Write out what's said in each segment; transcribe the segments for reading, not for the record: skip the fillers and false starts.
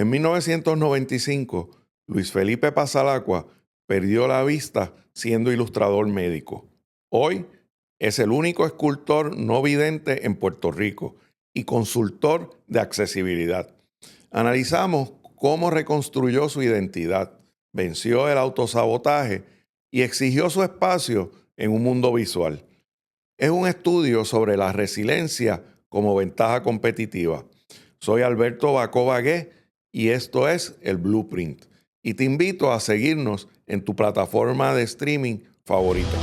En 1995, Luis Felipe Pasalacqua perdió la vista siendo ilustrador médico. Hoy es el único escultor no vidente en Puerto Rico y consultor de accesibilidad. Analizamos cómo reconstruyó su identidad, venció el autosabotaje y exigió su espacio en un mundo visual. Es un estudio sobre la resiliencia como ventaja competitiva. Soy Alberto Bacó Bagué y esto es el Blueprint. Y te invito a seguirnos en tu plataforma de streaming favorita.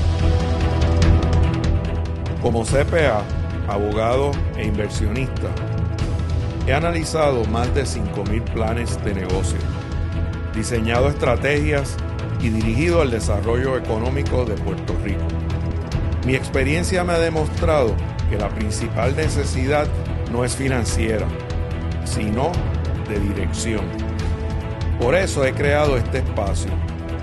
Como CPA, abogado e inversionista, he analizado más de 5,000 planes de negocio, diseñado estrategias y dirigido el desarrollo económico de Puerto Rico. Mi experiencia me ha demostrado que la principal necesidad no es financiera, sino de dirección. Por eso he creado este espacio,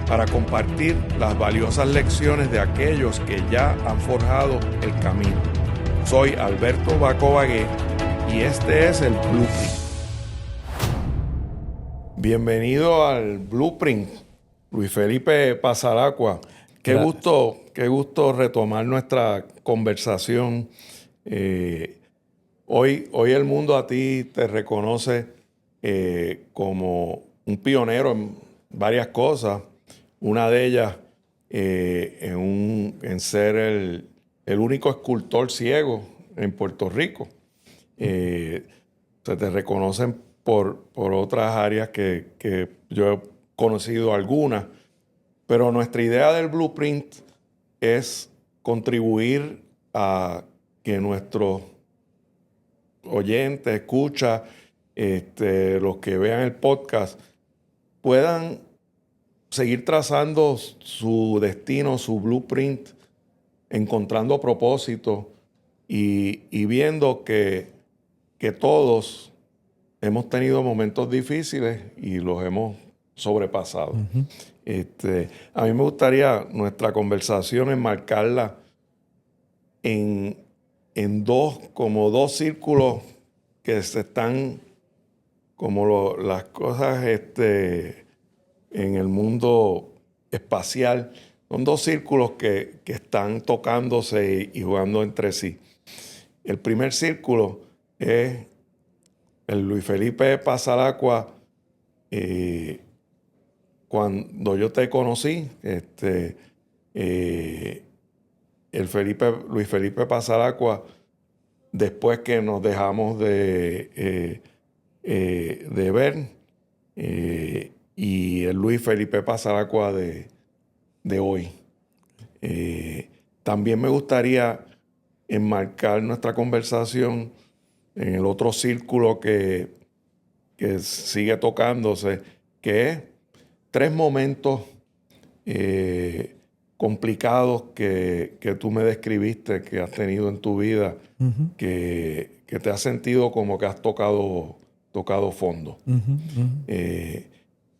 para compartir las valiosas lecciones de aquellos que ya han forjado el camino. Soy Alberto Bacó Bagué y este es el Blueprint. Bienvenido al Blueprint, Luis Felipe Pasalacqua. Qué gusto retomar nuestra conversación. Hoy el mundo a ti te reconoce como un pionero en varias cosas. Una de ellas en ser el único escultor ciego en Puerto Rico. Se te reconocen por otras áreas que yo he conocido algunas, pero nuestra idea del Blueprint es contribuir a que nuestros oyentes, escuchas, los que vean el podcast, puedan seguir trazando su destino, su blueprint, encontrando propósito y viendo que todos hemos tenido momentos difíciles y los hemos sobrepasado. Uh-huh. A mí me gustaría nuestra conversación enmarcarla en dos círculos que se están como las cosas en el mundo espacial. Son dos círculos que están tocándose y jugando entre sí. El primer círculo es el Luis Felipe Pasalacqua. Cuando yo te conocí, Luis Felipe Pasalacqua, después que nos dejamos de ver, y el Luis Felipe Pasalacqua de hoy. También me gustaría enmarcar nuestra conversación en el otro círculo que sigue tocándose, que es 3 momentos complicados que tú me describiste, que has tenido en tu vida, uh-huh, que te has sentido como que has tocado fondo. Uh-huh, uh-huh.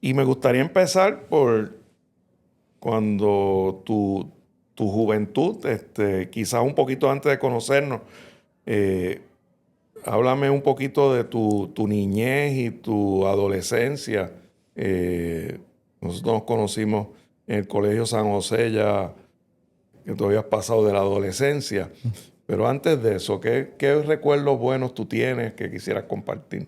Y me gustaría empezar por cuando tu juventud, quizás un poquito antes de conocernos, háblame un poquito de tu niñez y tu adolescencia. Nosotros nos conocimos en el Colegio San José, ya que tú habías pasado de la adolescencia. Pero antes de eso, ¿qué recuerdos buenos tú tienes que quisieras compartir?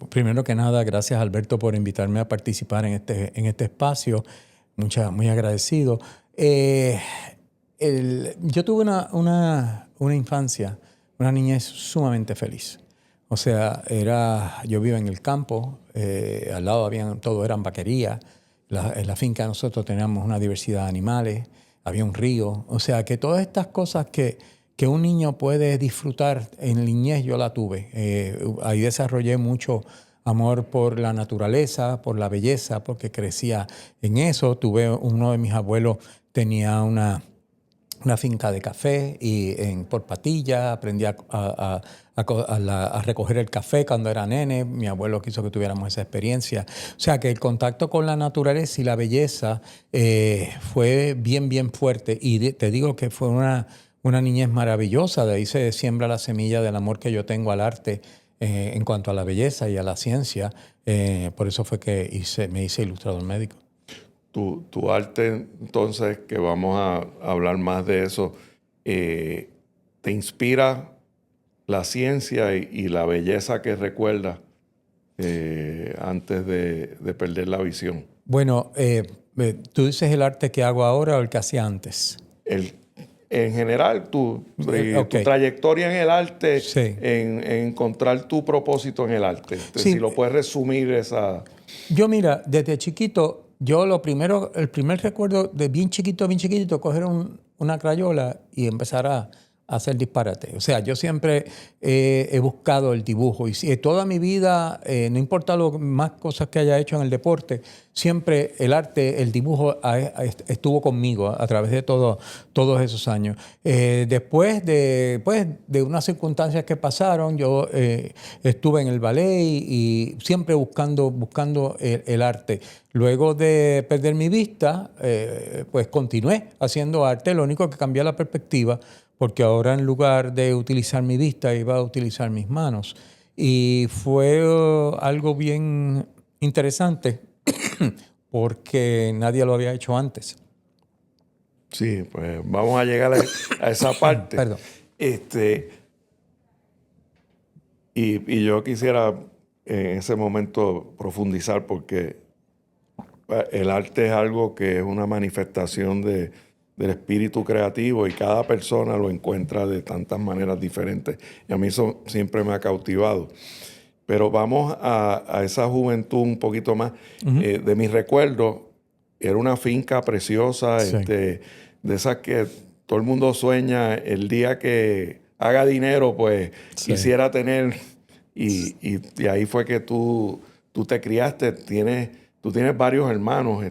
Primero que nada, gracias Alberto por invitarme a participar en este espacio. Muy agradecido. Yo tuve una infancia, una niñez sumamente feliz. O sea, yo vivía en el campo, al lado todo eran vaquerías. En la finca nosotros teníamos una diversidad de animales, había un río. O sea, que todas estas cosas que un niño puede disfrutar en niñez, yo la tuve. Ahí desarrollé mucho amor por la naturaleza, por la belleza, porque crecía en eso. Uno de mis abuelos tenía una finca de café y por Patilla aprendí a recoger el café cuando era nene. Mi abuelo quiso que tuviéramos esa experiencia. O sea que el contacto con la naturaleza y la belleza fue bien, bien fuerte. Y te digo que fue una niñez maravillosa. De ahí se siembra la semilla del amor que yo tengo al arte en cuanto a la belleza y a la ciencia. Por eso fue que me hice ilustrador médico. Tu arte, entonces, que vamos a hablar más de eso, te inspira la ciencia y la belleza que recuerdas antes de perder la visión. Bueno, ¿tú dices el arte que hago ahora o el que hacía antes? En general, tu Ok. trayectoria en el arte, Sí. en encontrar tu propósito en el arte. Sí. Si lo puedes resumir esa... Yo, mira, desde chiquito, el primer recuerdo de bien chiquito, coger una crayola y empezar a hacer disparate. O sea, yo siempre he buscado el dibujo y toda mi vida, no importa lo más cosas que haya hecho en el deporte, siempre el arte, el dibujo estuvo conmigo a través de todos esos años. Después de unas circunstancias que pasaron, yo estuve en el ballet y siempre buscando el arte. Luego de perder mi vista, pues continué haciendo arte, lo único que cambié la perspectiva, porque ahora en lugar de utilizar mi vista iba a utilizar mis manos. Y fue algo bien interesante porque nadie lo había hecho antes. Sí, pues vamos a llegar a esa parte. Perdón. Y yo quisiera en ese momento profundizar porque el arte es algo que es una manifestación del espíritu creativo y cada persona lo encuentra de tantas maneras diferentes. Y a mí eso siempre me ha cautivado. Pero vamos a esa juventud un poquito más. De mis recuerdos, era una finca preciosa, Sí. de esas que todo el mundo sueña el día que haga dinero, pues Sí. quisiera tener. Y ahí fue que tú te criaste. Tú tienes varios hermanos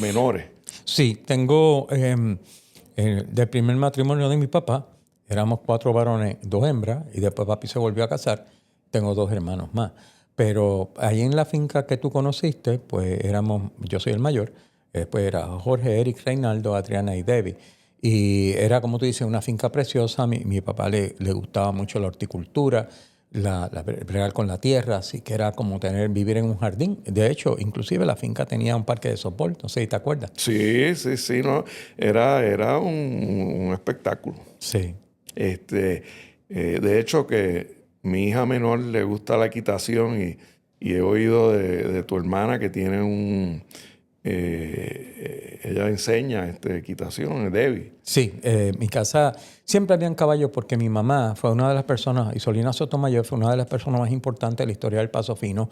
menores. Sí, tengo del primer matrimonio de mi papá, éramos 4 varones, 2 hembras, y después papi se volvió a casar, tengo 2 hermanos más. Pero ahí en la finca que tú conociste, pues yo soy el mayor, después era Jorge, Eric, Reinaldo, Adriana y Debbie. Y era, como tú dices, una finca preciosa. Mi papá le gustaba mucho la horticultura, bregar con la tierra, así que era como vivir en un jardín. De hecho, inclusive la finca tenía un parque de softball, no sé si te acuerdas. Sí, no. Era un espectáculo. Sí. De hecho, que mi hija menor le gusta la equitación y he oído de tu hermana que tiene ella enseña equitación, Debbie. Sí, mi casa siempre habían caballos porque mi mamá fue una de las personas, Isolina Sotomayor fue una de las personas más importantes de la historia del Paso Fino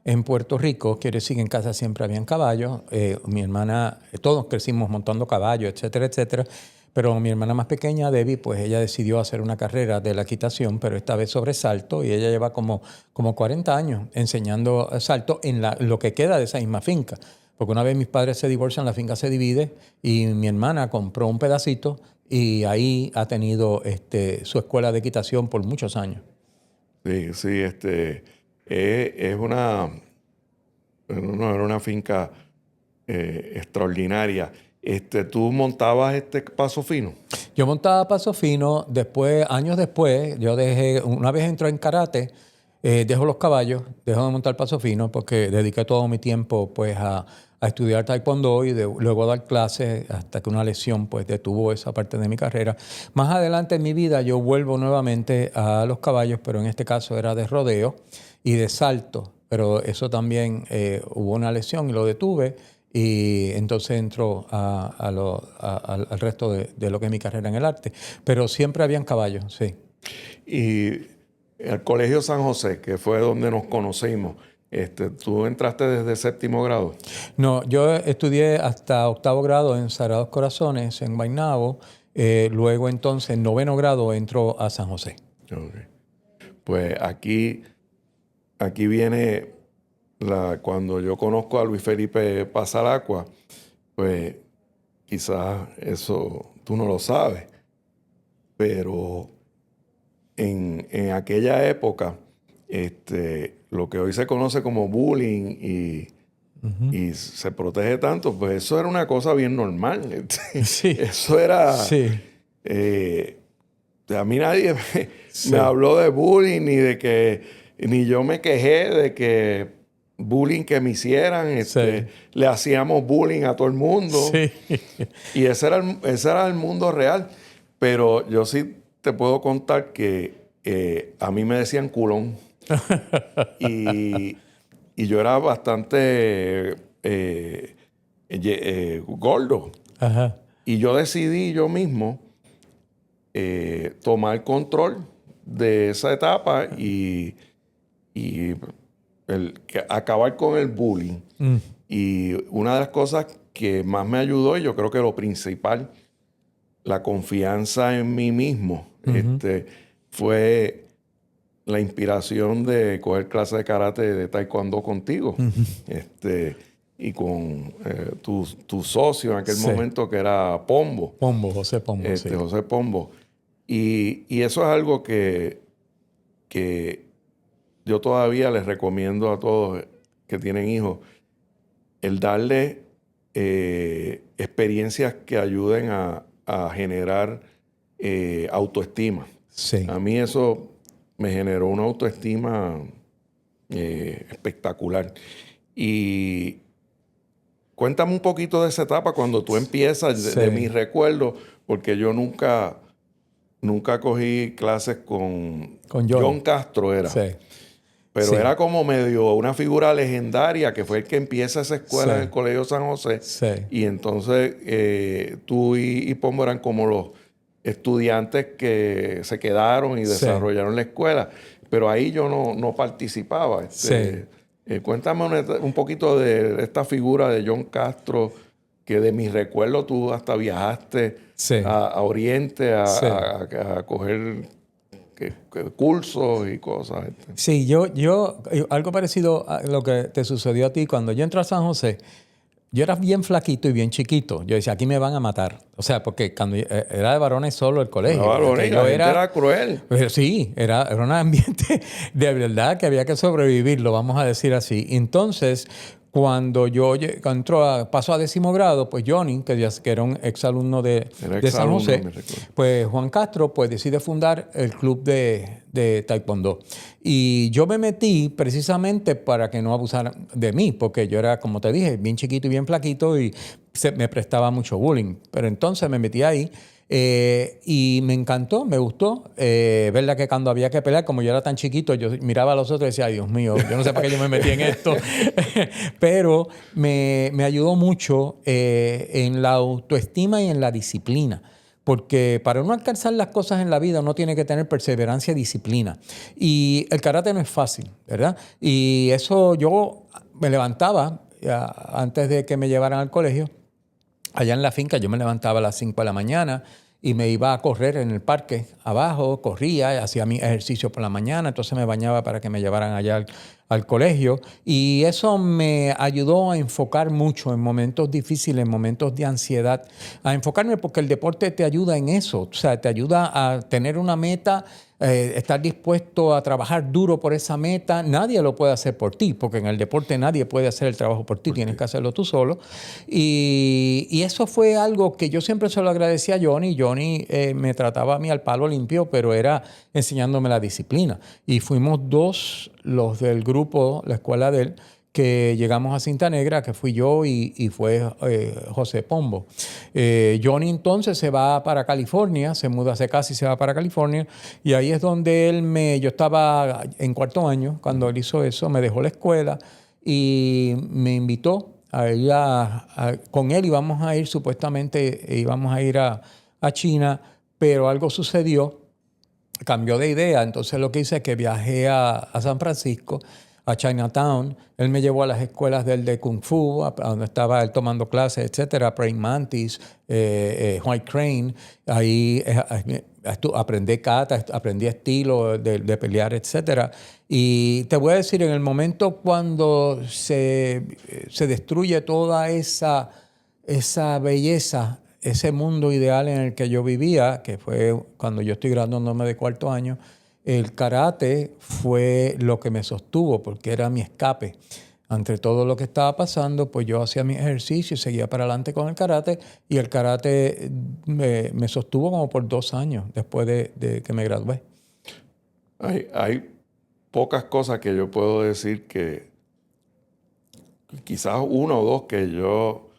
en Puerto Rico. Quiere decir que en casa siempre habían caballos. Mi hermana, todos crecimos montando caballos, etcétera, etcétera. Pero mi hermana más pequeña, Debbie, pues ella decidió hacer una carrera de la equitación, pero esta vez sobre salto, y ella lleva como 40 años enseñando salto en lo que queda de esa misma finca. Porque una vez mis padres se divorcian, la finca se divide y mi hermana compró un pedacito y ahí ha tenido su escuela de equitación por muchos años. Sí, es una, no, era una finca extraordinaria. ¿Tú montabas Paso Fino? Yo montaba Paso Fino, años después, una vez entré en karate, dejo los caballos, dejo de montar Paso Fino porque dediqué todo mi tiempo pues a estudiar taekwondo y luego a dar clases hasta que una lesión pues detuvo esa parte de mi carrera. Más adelante en mi vida yo vuelvo nuevamente a los caballos, pero en este caso era de rodeo y de salto, pero eso también hubo una lesión y lo detuve. Y entonces entro al resto de lo que es mi carrera en el arte. Pero siempre habían caballos, sí. Y el Colegio San José, que fue donde nos conocimos, ¿tú entraste desde 7º grado? No, yo estudié hasta 8º grado en Sagrados Corazones, en Guaynabo. Luego entonces, en 9º grado, entro a San José. Okay. Pues aquí viene cuando yo conozco a Luis Felipe Pasalacqua, pues quizás eso tú no lo sabes, pero en aquella época, lo que hoy se conoce como bullying y se protege tanto, pues eso era una cosa bien normal. Sí. Eso era... Sí. A mí nadie Sí. me habló de bullying, ni yo me quejé de que bullying que me hicieran. Sí. Le hacíamos bullying a todo el mundo. Sí. Y ese era el mundo real. Pero yo sí te puedo contar que a mí me decían culón. y, y yo era bastante gordo. Ajá. Y yo decidí yo mismo tomar control de esa etapa y acabar con el bullying. Y una de las cosas que más me ayudó, y yo creo que lo principal, la confianza en mí mismo, fue la inspiración de coger clases de karate, de taekwondo contigo. Y con tu socio en aquel Sí. momento, que era Pombo. José Pombo, sí. José Pombo. Y eso es algo que yo todavía les recomiendo a todos que tienen hijos, el darle experiencias que ayuden a generar autoestima. Sí. A mí eso me generó una autoestima espectacular. Y cuéntame un poquito de esa etapa cuando tú empiezas, de mis recuerdos, porque yo nunca cogí clases con John Castro, era. Sí. Pero era como medio una figura legendaria, que fue el que empieza esa escuela en el Colegio San José. Sí. Y entonces tú y Pombo eran como los estudiantes que se quedaron y desarrollaron la escuela. Pero ahí yo no participaba. Cuéntame un poquito de esta figura de John Castro, que de mis recuerdos tú hasta viajaste a Oriente a coger cursos y cosas. Sí, yo algo parecido a lo que te sucedió a ti cuando yo entré a San José. Yo era bien flaquito y bien chiquito. Yo decía, aquí me van a matar. O sea, porque cuando era de varones solo el colegio. Varones, la gente era cruel. Pero sí, era un ambiente de verdad que había que sobrevivirlo, vamos a decir así. Entonces, cuando yo paso a 10º grado, pues Johnny, que era un exalumno de San José, pues Juan Castro pues decide fundar el club de taekwondo. Y yo me metí precisamente para que no abusaran de mí, porque yo era, como te dije, bien chiquito y bien flaquito y me prestaba mucho bullying. Pero entonces me metí ahí. Y me encantó, me gustó. Verdad que cuando había que pelear, como yo era tan chiquito, yo miraba a los otros y decía, ay, Dios mío, yo no sé para qué yo me metí en esto. Pero me ayudó mucho en la autoestima y en la disciplina. Porque para uno alcanzar las cosas en la vida uno tiene que tener perseverancia y disciplina. Y el karate no es fácil, ¿verdad? Y eso yo me levantaba antes de que me llevaran al colegio. Allá en la finca yo me levantaba a las 5 de la mañana y me iba a correr en el parque abajo, corría, hacía mi ejercicio por la mañana, entonces me bañaba para que me llevaran allá al colegio. Y eso me ayudó a enfocar mucho en momentos difíciles, en momentos de ansiedad, a enfocarme porque el deporte te ayuda en eso, o sea, te ayuda a tener una meta, estar dispuesto a trabajar duro por esa meta. Nadie lo puede hacer por ti, porque en el deporte nadie puede hacer el trabajo por ti, tienes que hacerlo tú solo. Y eso fue algo que yo siempre se lo agradecí a Johnny. Johnny me trataba a mí al palo limpio, pero era enseñándome la disciplina. Y fuimos dos, los del grupo, la escuela de él, que llegamos a Cinta Negra, que fui yo y fue José Pombo. Johnny entonces se va para California, se muda, se casa y se va para California, y ahí es donde yo estaba en 4º año, cuando él hizo eso, me dejó la escuela y me invitó a ir con él íbamos a ir, supuestamente íbamos a ir a China, pero algo sucedió, cambió de idea, entonces lo que hice es que viajé a San Francisco, a Chinatown. Él me llevó a las escuelas de Kung Fu, a donde estaba él tomando clases, etcétera, Praying Mantis, White Crane. Ahí aprendí kata, aprendí estilo de pelear, etcétera. Y te voy a decir, en el momento cuando se destruye toda esa belleza, ese mundo ideal en el que yo vivía, que fue cuando yo estoy graduándome de 4º año, el karate fue lo que me sostuvo porque era mi escape. Entre todo lo que estaba pasando, pues yo hacía mi ejercicio y seguía para adelante con el karate. Y el karate me sostuvo como por 2 años después de que me gradué. Hay pocas cosas que yo puedo decir que quizás uno o dos que yo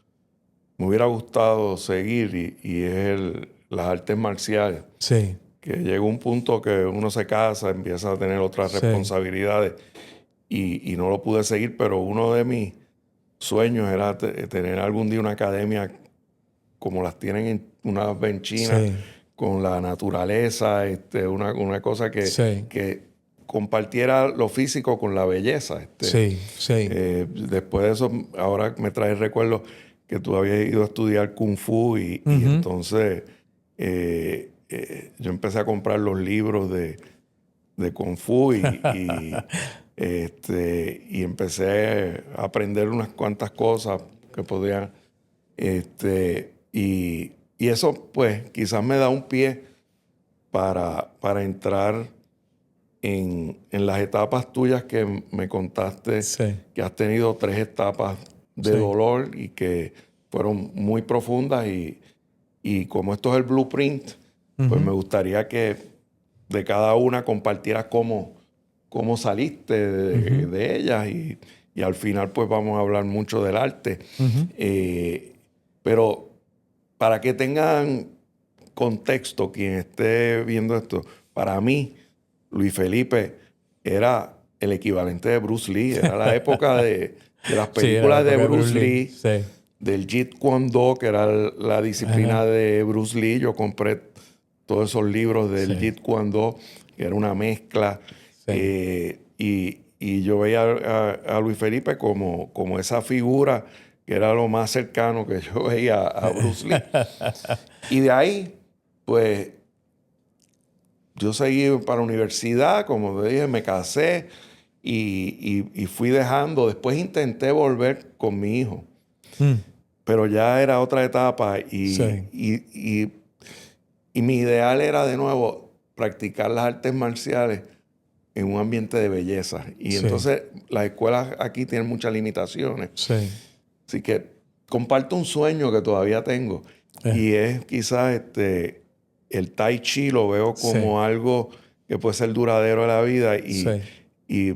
me hubiera gustado seguir y es las artes marciales. Sí, Que llega un punto que uno se casa, empieza a tener otras sí, responsabilidades y no lo pude seguir, pero uno de mis sueños era tener algún día una academia como las tienen unas en China, sí, con la naturaleza, una cosa sí, que compartiera lo físico con la belleza. sí, sí. Después de eso, ahora me trae recuerdo que tú habías ido a estudiar Kung Fu y Ujú. entonces yo empecé a comprar los libros de Kung Fu y empecé a aprender unas cuantas cosas que podían. Y eso, pues, quizás me da un pie para entrar en las etapas tuyas que me contaste, Sí, que has tenido 3 etapas de sí. dolor y que fueron muy profundas y como esto es el blueprint, pues me Ujú. gustaría que de cada una compartieras cómo saliste Ujú. de ellas y al final pues vamos a hablar mucho del arte. Ujú. Pero para que tengan contexto quien esté viendo esto, para mí Luis Felipe era el equivalente de Bruce Lee, era la época de las Sí, era la películas de época de Bruce Bruce Lee. Lee, Sí. del Jeet Kune Do, que era la disciplina Ajá. de Bruce Lee. Yo compré todos esos libros del Sí, Jeet Kune Do, que era una mezcla. sí. Y yo veía a Luis Felipe como esa figura que era lo más cercano que yo veía a Bruce Lee. Y de ahí, pues, yo seguí para la universidad, como te dije, me casé y fui dejando. Después intenté volver con mi hijo, Mm. pero ya era otra etapa Sí, y mi ideal era de nuevo practicar las artes marciales en un ambiente de belleza. Y sí, entonces las escuelas aquí tienen muchas limitaciones. sí. Así que comparto un sueño que todavía tengo Eh, y es quizás el Tai Chi lo veo sí, como algo que puede ser duradero de la vida sí. y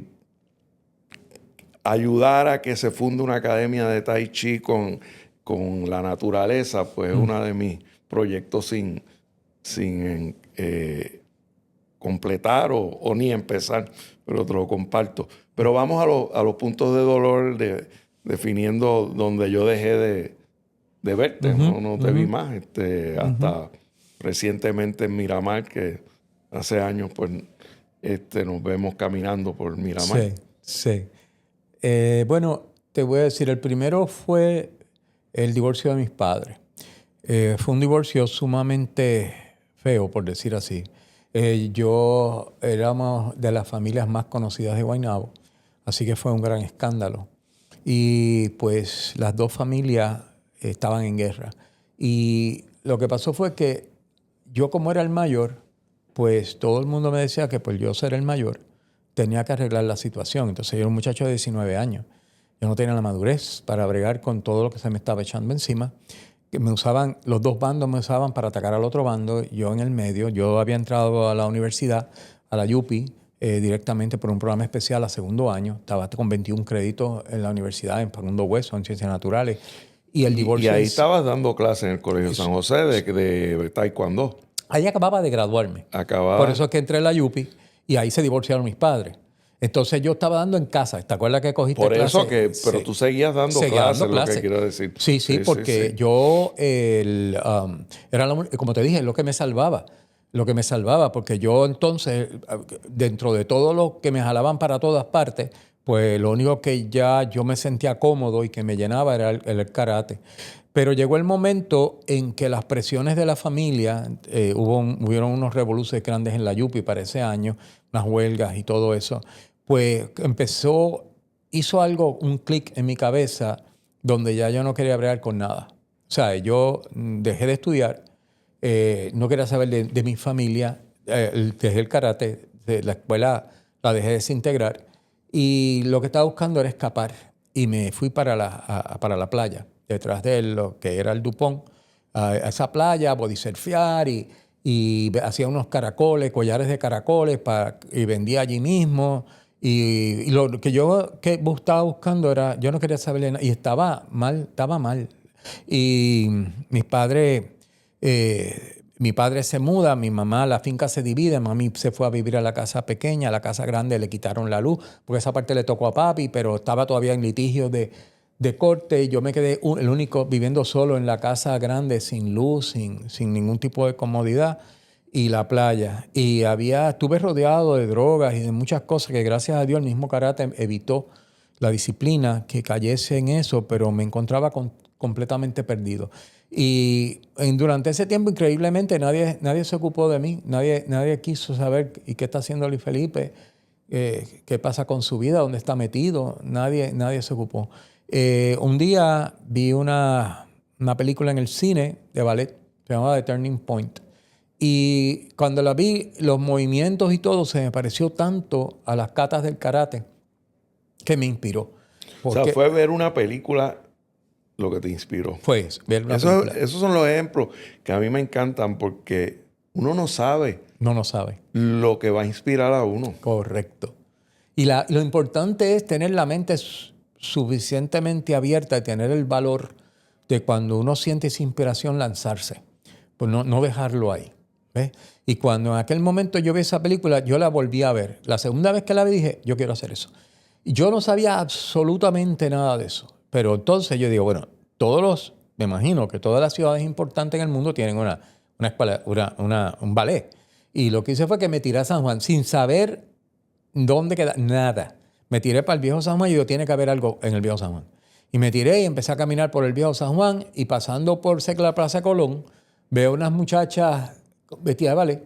ayudar a que se funde una academia de Tai Chi con la naturaleza, pues es Mm. uno de mis proyectos sin completar o ni empezar, pero te lo comparto. Pero vamos a los puntos de dolor, definiendo donde yo dejé de verte, Ujú, no te ujú, vi más, ujú. hasta recientemente en Miramar, que hace años pues nos vemos caminando por Miramar. Sí, sí. Bueno, te voy a decir, el primero fue el divorcio de mis padres. Fue un divorcio sumamente feo, por decir así. Yo éramos de las familias más conocidas de Guaynabo, así que fue un gran escándalo. Y pues las dos familias estaban en guerra. Y lo que pasó fue que yo como era el mayor, pues todo el mundo me decía que por yo ser el mayor tenía que arreglar la situación. Entonces yo era un muchacho de 19 años. Yo no tenía la madurez para bregar con todo lo que se me estaba echando encima. Que me usaban, los dos bandos me usaban para atacar al otro bando, yo en el medio. Yo había entrado a la universidad, a la UPI, directamente por un programa especial a segundo año. Estaba con 21 créditos en la universidad, en segundo hueso, en ciencias naturales. Y el Y divorcio ahí en sí. estabas dando clases en el Colegio San José de Taekwondo. Ahí acababa de graduarme. Por Acababa. eso es que entré en la UPI y ahí se divorciaron mis padres. Entonces yo estaba dando en casa. ¿Te acuerdas que cogiste Por eso clase? pero tú seguías dando Seguía clases, dando lo que clases. quiero decir. Sí, sí, Sí, sí, porque sí. yo, era como te dije, lo que me salvaba. Lo que me salvaba, porque yo entonces, dentro de todo lo que me jalaban para todas partes, pues lo único que ya yo me sentía cómodo y que me llenaba era el karate. Pero llegó el momento en que las presiones de la familia, hubieron unos revoluciones grandes en la Yupi para ese año, unas huelgas y todo eso, pues hizo algo, un clic en mi cabeza, donde ya yo no quería bregar con nada. O sea, yo dejé de estudiar, no quería saber de mi familia, dejé el karate, de la escuela la dejé desintegrar y lo que estaba buscando era escapar. y me fui para para la playa, detrás de lo que era el Dupont, a esa playa, a bodysurfear y hacía unos caracoles, collares de caracoles y vendía allí mismo. Y lo que yo estaba buscando era, yo no quería saber de nada y estaba mal. Y mis padres, mi padre se muda, mi mamá, la finca se divide, mami se fue a vivir a la casa pequeña, a la casa grande le quitaron la luz, porque esa parte le tocó a papi, pero estaba todavía en litigio de corte y yo me quedé el único viviendo solo en la casa grande, sin luz, sin ningún tipo de comodidad y la playa. Y estuve rodeado de drogas y de muchas cosas que gracias a Dios el mismo karate evitó la disciplina que cayese en eso, pero me encontraba completamente perdido. Y durante ese tiempo, increíblemente, nadie se ocupó de mí, nadie quiso saber y qué está haciendo Luis Felipe, qué pasa con su vida, dónde está metido, nadie se ocupó. Un día vi una película en el cine de ballet, se llamaba The Turning Point. Y cuando la vi, los movimientos y todo se me pareció tanto a las katas del karate que me inspiró. O sea, fue ver una película lo que te inspiró. Fue ver una película. Esos son los ejemplos que a mí me encantan porque uno no sabe lo que va a inspirar a uno. Correcto. Y lo importante es tener la mente suficientemente abierta y tener el valor de cuando uno siente esa inspiración lanzarse. Pues no dejarlo ahí. ¿Ves? Y cuando en aquel momento yo vi esa película, yo la volví a ver. La segunda vez que la vi dije, yo quiero hacer eso. Y yo no sabía absolutamente nada de eso. Pero entonces yo digo, bueno, me imagino que todas las ciudades importantes en el mundo tienen una escuela, un ballet. Y lo que hice fue que me tiré a San Juan sin saber dónde queda, nada. Me tiré para el Viejo San Juan y digo, tiene que haber algo en el Viejo San Juan. Y me tiré y empecé a caminar por el Viejo San Juan y pasando por la Plaza Colón, veo unas muchachas vestidas de ballet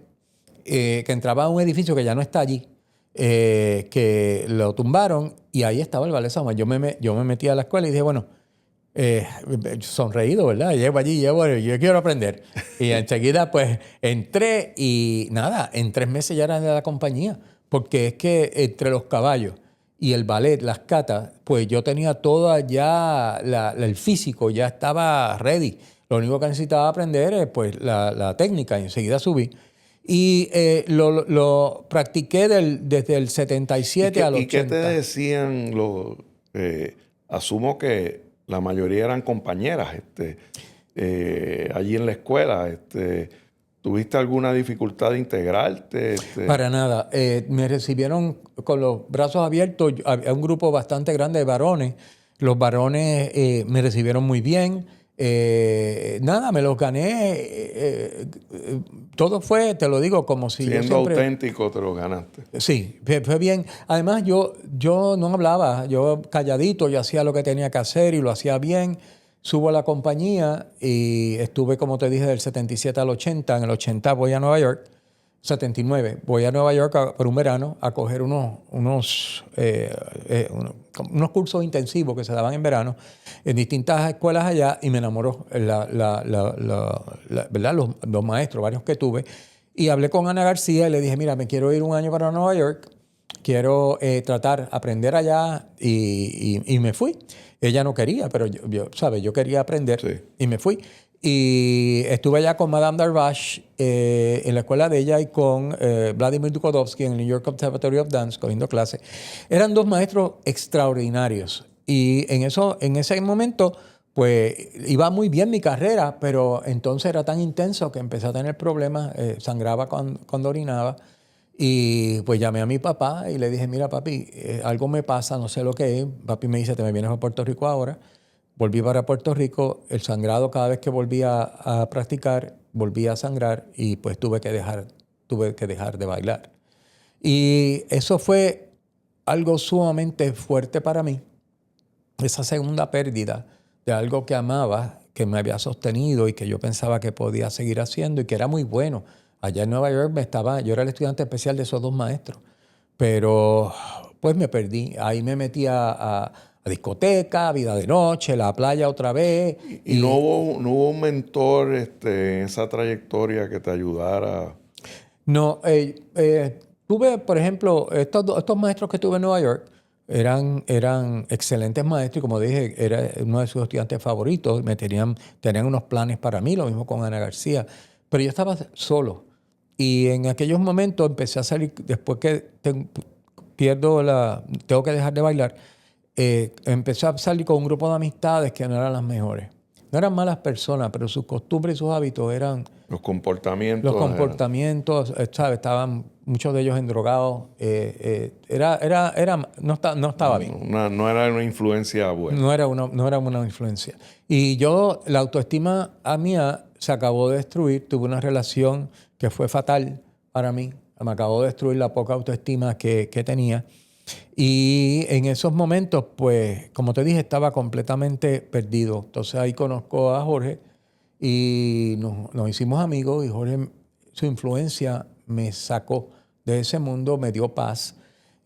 que entraban a un edificio que ya no está allí, que lo tumbaron y ahí estaba el ballet San Juan. Yo me metí a la escuela y dije, bueno, sonreído, ¿verdad? Llego allí, yo quiero aprender. Y enseguida pues entré y nada, en 3 meses ya era de la compañía, porque es que entre los caballos y el ballet, las katas, pues yo tenía toda ya, el físico ya estaba ready. Lo único que necesitaba aprender es pues la técnica y enseguida subí. Y lo practiqué desde el 77 al 80. ¿Y qué te decían asumo que la mayoría eran compañeras allí en la escuela? ¿Tuviste alguna dificultad de integrarte? Para nada. Me recibieron con los brazos abiertos. Había un grupo bastante grande de varones. Los varones me recibieron muy bien. Nada, me los gané. Todo fue, te lo digo, como si siendo yo siempre... auténtico te los ganaste. Sí, fue bien. Además, yo no hablaba. Yo calladito, yo hacía lo que tenía que hacer y lo hacía bien. Subo a la compañía y estuve, como te dije, del 77 al 80. En el 80 voy a Nueva York. 79. Voy a Nueva York por un verano a coger unos cursos intensivos que se daban en verano en distintas escuelas allá y me enamoró ¿verdad? Los maestros, varios que tuve. Y hablé con Ana García y le dije, mira, me quiero ir un año para Nueva York, quiero aprender allá y me fui. Ella no quería, pero yo quería aprender, sí, y me fui. Y estuve allá con Madame Darvash en la escuela de ella y con Vladimir Dukodovsky en el New York Conservatory of Dance, cogiendo clases. Eran 2 maestros extraordinarios. Y en ese momento, pues iba muy bien mi carrera, pero entonces era tan intenso que empecé a tener problemas, sangraba cuando orinaba. Y pues llamé a mi papá y le dije, mira papi, algo me pasa, no sé lo que es. Papi me dice, te me vienes a Puerto Rico ahora. Volví para Puerto Rico, el sangrado cada vez que volvía a practicar, volvía a sangrar y pues tuve que dejar de bailar. Y eso fue algo sumamente fuerte para mí, esa segunda pérdida de algo que amaba, que me había sostenido y que yo pensaba que podía seguir haciendo y que era muy bueno. Allá en Nueva York yo era el estudiante especial de esos 2 maestros, pero pues me perdí. Ahí me metí a discoteca, vida de noche, la playa otra vez. ¿Y no hubo un mentor en esa trayectoria que te ayudara? No, tuve, por ejemplo, estos maestros que tuve en Nueva York, eran excelentes maestros y como dije, era uno de sus estudiantes favoritos. Tenían unos planes para mí, lo mismo con Ana García. Pero yo estaba solo. Y en aquellos momentos empecé a salir, después que tengo que dejar de bailar, empecé a salir con un grupo de amistades que no eran las mejores. No eran malas personas, pero sus costumbres y sus hábitos eran... Los comportamientos. Los comportamientos, ¿sabes? Estaban muchos de ellos endrogados. No estaba bien. No era una influencia buena. No era una influencia. Y la autoestima mía se acabó de destruir. Tuve una relación que fue fatal para mí. Me acabó de destruir la poca autoestima que tenía. Y en esos momentos, pues, como te dije, estaba completamente perdido. Entonces ahí conozco a Jorge y nos hicimos amigos y Jorge, su influencia me sacó de ese mundo, me dio paz.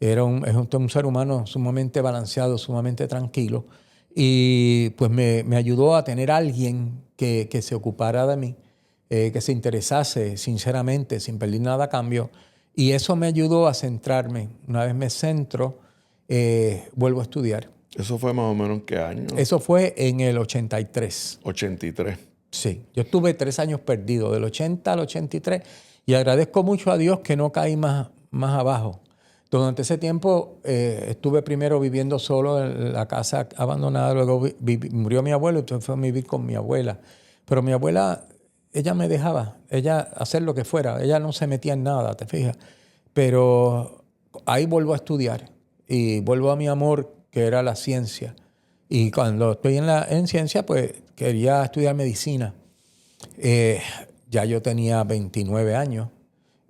Es un ser humano sumamente balanceado, sumamente tranquilo. Y pues me ayudó a tener a alguien que se ocupara de mí, que se interesase sinceramente, sin pedir nada a cambio. Y eso me ayudó a centrarme. Una vez me centro, vuelvo a estudiar. ¿Eso fue más o menos en qué año? Eso fue en el 83. 83. Sí, yo estuve 3 años perdido, del 80 al 83, y agradezco mucho a Dios que no caí más abajo. Durante ese tiempo estuve primero viviendo solo en la casa abandonada, luego murió mi abuelo, entonces fui a vivir con mi abuela. Pero mi abuela, ella me dejaba, ella hacer lo que fuera, ella no se metía en nada, ¿te fijas? Pero ahí vuelvo a estudiar y vuelvo a mi amor, que era la ciencia. Y cuando estoy en ciencia, pues quería estudiar medicina. Ya yo tenía 29 años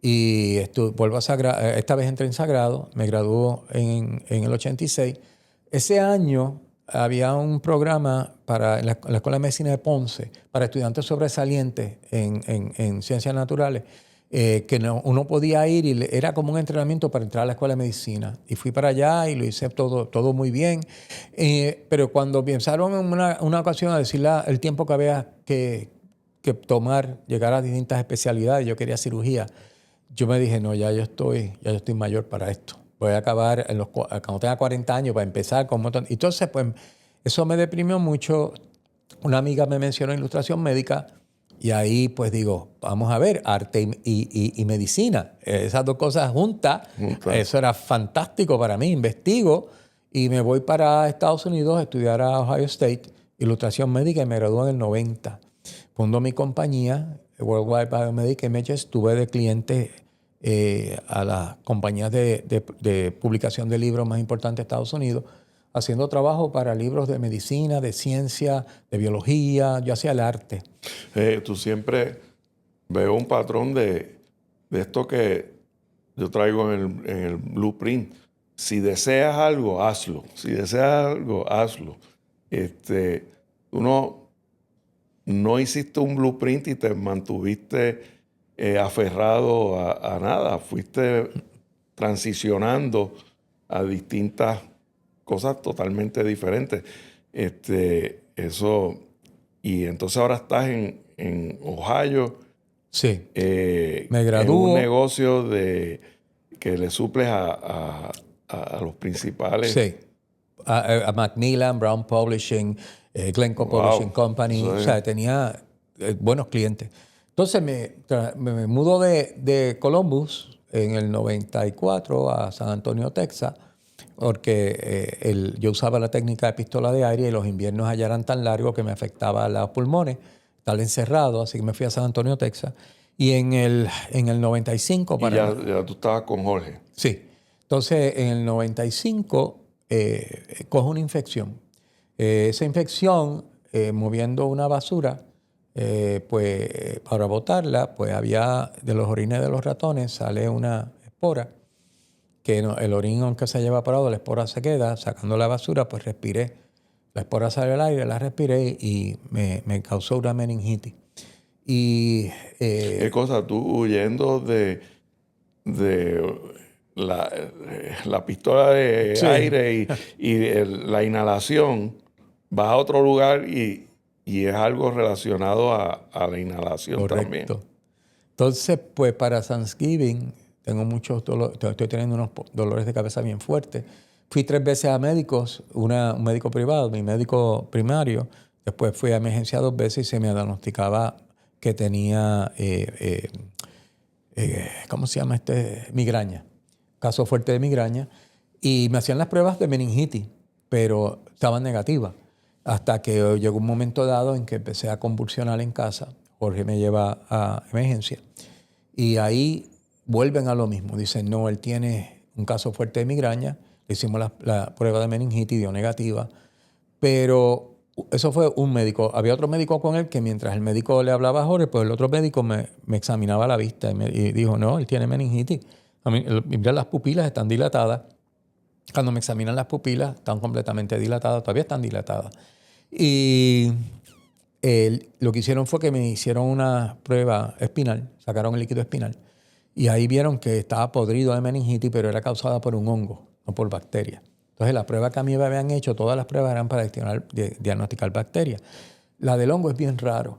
y vuelvo a esta vez entré en Sagrado, me graduó en el 86. Ese año había un programa en la Escuela de Medicina de Ponce para estudiantes sobresalientes en ciencias naturales, que uno podía ir y era como un entrenamiento para entrar a la Escuela de Medicina. Y fui para allá y lo hice todo muy bien. Pero cuando pensaron en una ocasión a decir el tiempo que había que tomar, llegar a distintas especialidades, yo quería cirugía, yo me dije, no, ya yo estoy mayor para esto. Voy a acabar cuando tenga 40 años para empezar con un montón. Entonces, pues, eso me deprimió mucho. Una amiga me mencionó ilustración médica y ahí, pues, digo, vamos a ver, arte y medicina. Esas dos cosas juntas, eso era fantástico para mí. Investigo y me voy para Estados Unidos a estudiar a Ohio State, ilustración médica, y me gradué en el 90. Fundo mi compañía, Worldwide Biomedical Images, tuve de clientes a las compañías de publicación de libros más importantes de Estados Unidos, haciendo trabajo para libros de medicina, de ciencia, de biología. Yo hacía el arte. Tú siempre veo un patrón de esto que yo traigo en el blueprint. Si deseas algo, hazlo. Si deseas algo, hazlo. Tú no hiciste un blueprint y te mantuviste aferrado a nada. Fuiste transicionando a distintas cosas totalmente diferentes. Y entonces ahora estás en Ohio. Sí. Me graduó. En un negocio que le suples a los principales. Sí. A Macmillan, Brown Publishing, Glencoe Publishing Company. O sea, tenía buenos clientes. Entonces me mudo de Columbus en el 94 a San Antonio, Texas, porque yo usaba la técnica de pistola de aire y los inviernos allá eran tan largos que me afectaba los pulmones, estar encerrado, así que me fui a San Antonio, Texas. Y en el 95... ya tú estabas con Jorge. Sí. Entonces, en el 95 cojo una infección. Esa infección, moviendo una basura, pues para botarla, pues había de los orines de los ratones sale una espora, que el orín, aunque se haya evaporado, la espora se queda. Sacando la basura, pues respiré. La espora salió al aire, la respiré y me causó una meningitis. Y, ¿qué cosa? Tú huyendo de la pistola de aire y la inhalación, vas a otro lugar y es algo relacionado a la inhalación. Correcto. También. Entonces, pues para Thanksgiving tengo muchos dolores, estoy teniendo unos dolores de cabeza bien fuertes, Fui 3 veces a médicos, un médico privado, mi médico primario. Después fui a emergencia 2 veces y se me diagnosticaba que tenía, ¿cómo se llama migraña. Caso fuerte de migraña. Y me hacían las pruebas de meningitis, pero estaban negativas. Hasta que llegó un momento dado en que empecé a convulsionar en casa. Jorge me lleva a emergencia. Y ahí vuelven a lo mismo. Dicen, no, él tiene un caso fuerte de migraña. Le hicimos la prueba de meningitis, dio negativa. Pero eso fue un médico. Había otro médico con él que mientras el médico le hablaba a Jorge, pues el otro médico me examinaba la vista y dijo, no, él tiene meningitis. A mí, mira, las pupilas están dilatadas. Cuando me examinan las pupilas, están completamente dilatadas, todavía están dilatadas. Y lo que hicieron fue que me hicieron una prueba espinal, sacaron el líquido espinal, y ahí vieron que estaba podrido de meningitis, pero era causada por un hongo, no por bacterias. Entonces, la prueba que a mí me habían hecho, todas las pruebas eran para diagnosticar bacterias. La del hongo es bien raro,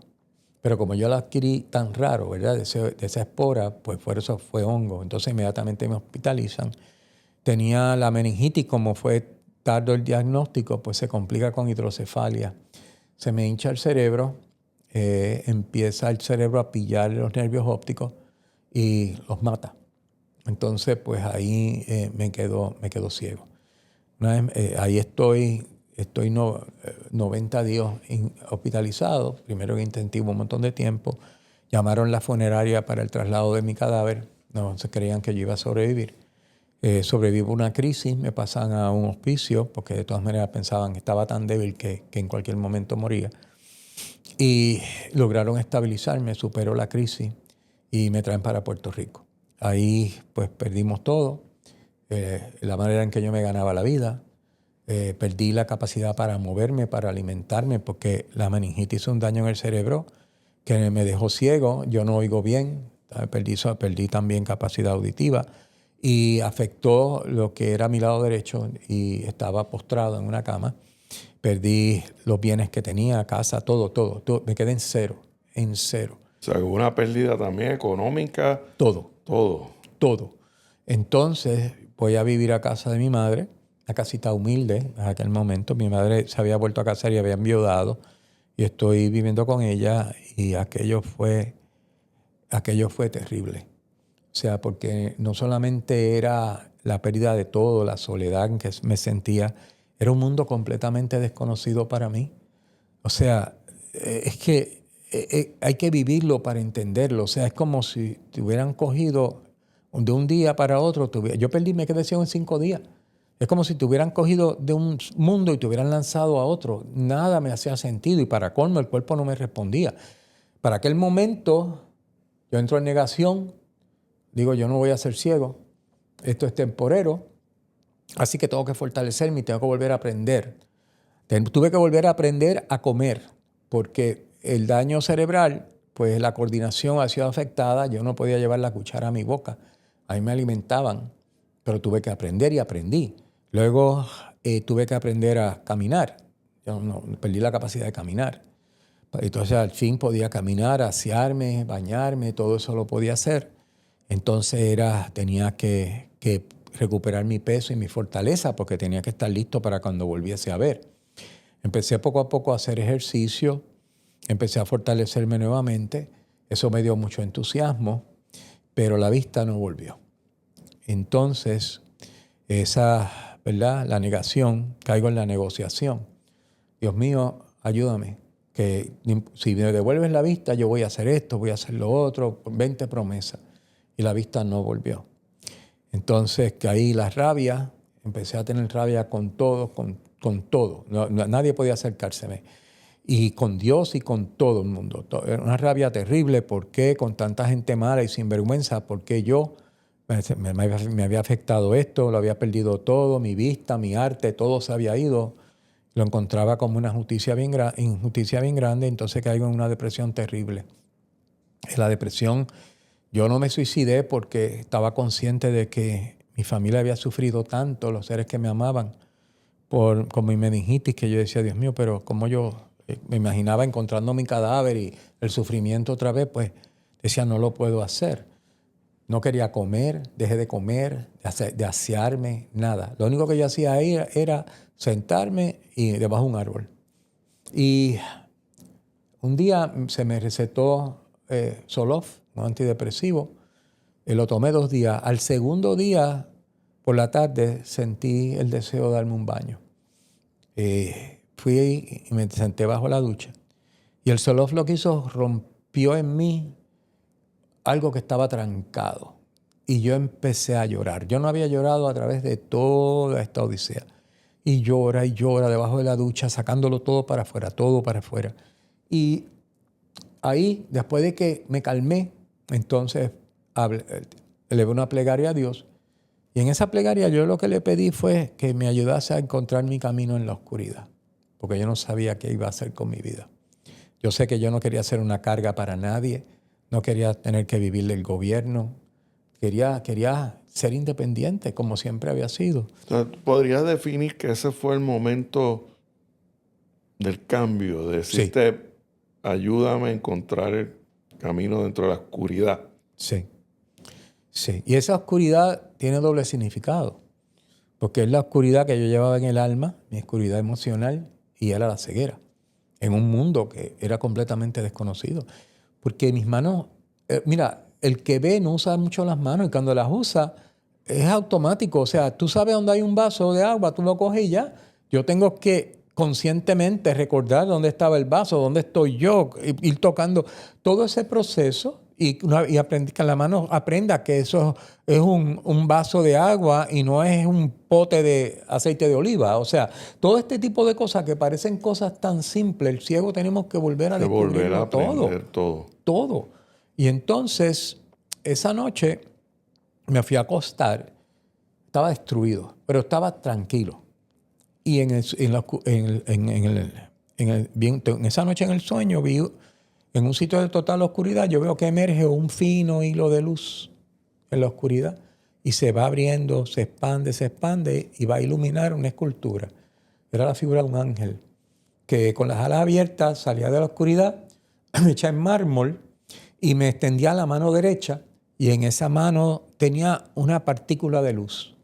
pero como yo la adquirí tan raro, ¿verdad? De esa espora, pues por eso fue hongo. Entonces, inmediatamente me hospitalizan. Tenía la meningitis, como fue tardo el diagnóstico, pues se complica con hidrocefalia. Se me hincha el cerebro, empieza el cerebro a pillar los nervios ópticos y los mata. Entonces, pues ahí me quedo ciego. Ahí estoy 90 días hospitalizado, primero en intensivo un montón de tiempo. Llamaron la funeraria para el traslado de mi cadáver. No se creían que yo iba a sobrevivir. Sobrevivo una crisis, me pasan a un hospicio, porque de todas maneras pensaban que estaba tan débil que en cualquier momento moría. Y lograron estabilizarme, superó la crisis y me traen para Puerto Rico. Ahí pues perdimos todo, la manera en que yo me ganaba la vida, perdí la capacidad para moverme, para alimentarme, porque la meningitis hizo un daño en el cerebro que me dejó ciego, yo no oigo bien, perdí también capacidad auditiva. Y afectó lo que era mi lado derecho y estaba postrado en una cama. Perdí los bienes que tenía, casa, todo. Me quedé en cero. O sea, hubo una pérdida también económica. Todo. Todo. Entonces voy a vivir a casa de mi madre, una casita humilde en aquel momento. Mi madre se había vuelto a casar y había enviudado. Y estoy viviendo con ella y aquello fue terrible. O sea, porque no solamente era la pérdida de todo, la soledad en que me sentía, era un mundo completamente desconocido para mí. O sea, es que hay que vivirlo para entenderlo. O sea, es como si te hubieran cogido de un día para otro. Yo me quedé ciego en 5 días. Es como si te hubieran cogido de un mundo y te hubieran lanzado a otro. Nada me hacía sentido y para colmo el cuerpo no me respondía. Para aquel momento yo entro en negación. Digo, yo no voy a ser ciego, esto es temporero, así que tengo que fortalecerme y tengo que volver a aprender. Tuve que volver a aprender a comer, porque el daño cerebral, pues la coordinación ha sido afectada, yo no podía llevar la cuchara a mi boca, ahí me alimentaban, pero tuve que aprender y aprendí. Luego tuve que aprender a caminar, yo perdí la capacidad de caminar. Entonces al fin podía caminar, asearme, bañarme, todo eso lo podía hacer. Entonces tenía que recuperar mi peso y mi fortaleza porque tenía que estar listo para cuando volviese a ver. Empecé poco a poco a hacer ejercicio, empecé a fortalecerme nuevamente. Eso me dio mucho entusiasmo, pero la vista no volvió. Entonces, ¿verdad? La negación, caigo en la negociación. Dios mío, ayúdame, que si me devuelves la vista, yo voy a hacer esto, voy a hacer lo otro, 20 promesas. Y la vista no volvió. Entonces caí la rabia, empecé a tener rabia con todo, con todo. Nadie podía acercárseme. Y con Dios y con todo el mundo. Era una rabia terrible. ¿Por qué con tanta gente mala y sinvergüenza? ¿Por qué yo me había afectado esto? Lo había perdido todo, mi vista, mi arte, todo se había ido. Lo encontraba como una injusticia bien grande. Entonces caigo en una depresión terrible. La depresión... Yo no me suicidé porque estaba consciente de que mi familia había sufrido tanto, los seres que me amaban, con mi meningitis, que yo decía, Dios mío, pero como yo me imaginaba encontrando mi cadáver y el sufrimiento otra vez, pues decía, no lo puedo hacer. No quería comer, dejé de comer, de asearme, nada. Lo único que yo hacía ahí era sentarme y debajo de un árbol. Y un día se me recetó Zoloft, un antidepresivo. Lo tomé 2 días. Al segundo día, por la tarde, sentí el deseo de darme un baño. Fui y me senté bajo la ducha. Y el Zoloft lo que hizo, rompió en mí algo que estaba trancado. Y yo empecé a llorar. Yo no había llorado a través de toda esta odisea. Y llora debajo de la ducha, sacándolo todo para afuera, todo para afuera. Y ahí, después de que me calmé, entonces elevé una plegaria a Dios. Y en esa plegaria yo lo que le pedí fue que me ayudase a encontrar mi camino en la oscuridad. Porque yo no sabía qué iba a hacer con mi vida. Yo sé que yo no quería ser una carga para nadie. No quería tener que vivir del gobierno. Quería ser independiente, como siempre había sido. O sea, ¿podrías definir que ese fue el momento del cambio? De decirte, ayúdame a encontrar el camino dentro de la oscuridad. Sí. Sí. Y esa oscuridad tiene doble significado. Porque es la oscuridad que yo llevaba en el alma, mi oscuridad emocional, y era la ceguera. En un mundo que era completamente desconocido. Porque mis manos, mira, el que ve no usa mucho las manos y cuando las usa es automático. O sea, tú sabes dónde hay un vaso de agua, tú lo coges y ya. Yo tengo que conscientemente recordar dónde estaba el vaso, dónde estoy yo, ir tocando todo ese proceso y aprendí que la mano aprenda que eso es un vaso de agua y no es un pote de aceite de oliva. O sea, todo este tipo de cosas que parecen cosas tan simples, el ciego tenemos que volver a descubrirlo aprender todo. Todo. Y entonces, esa noche me fui a acostar. Estaba destruido, pero estaba tranquilo. Y en esa noche en el sueño vi en un sitio de total oscuridad, yo veo que emerge un fino hilo de luz en la oscuridad y se va abriendo, se expande y va a iluminar una escultura. Era la figura de un ángel que con las alas abiertas salía de la oscuridad, hecha en mármol, y me extendía la mano derecha y en esa mano tenía una partícula de luz.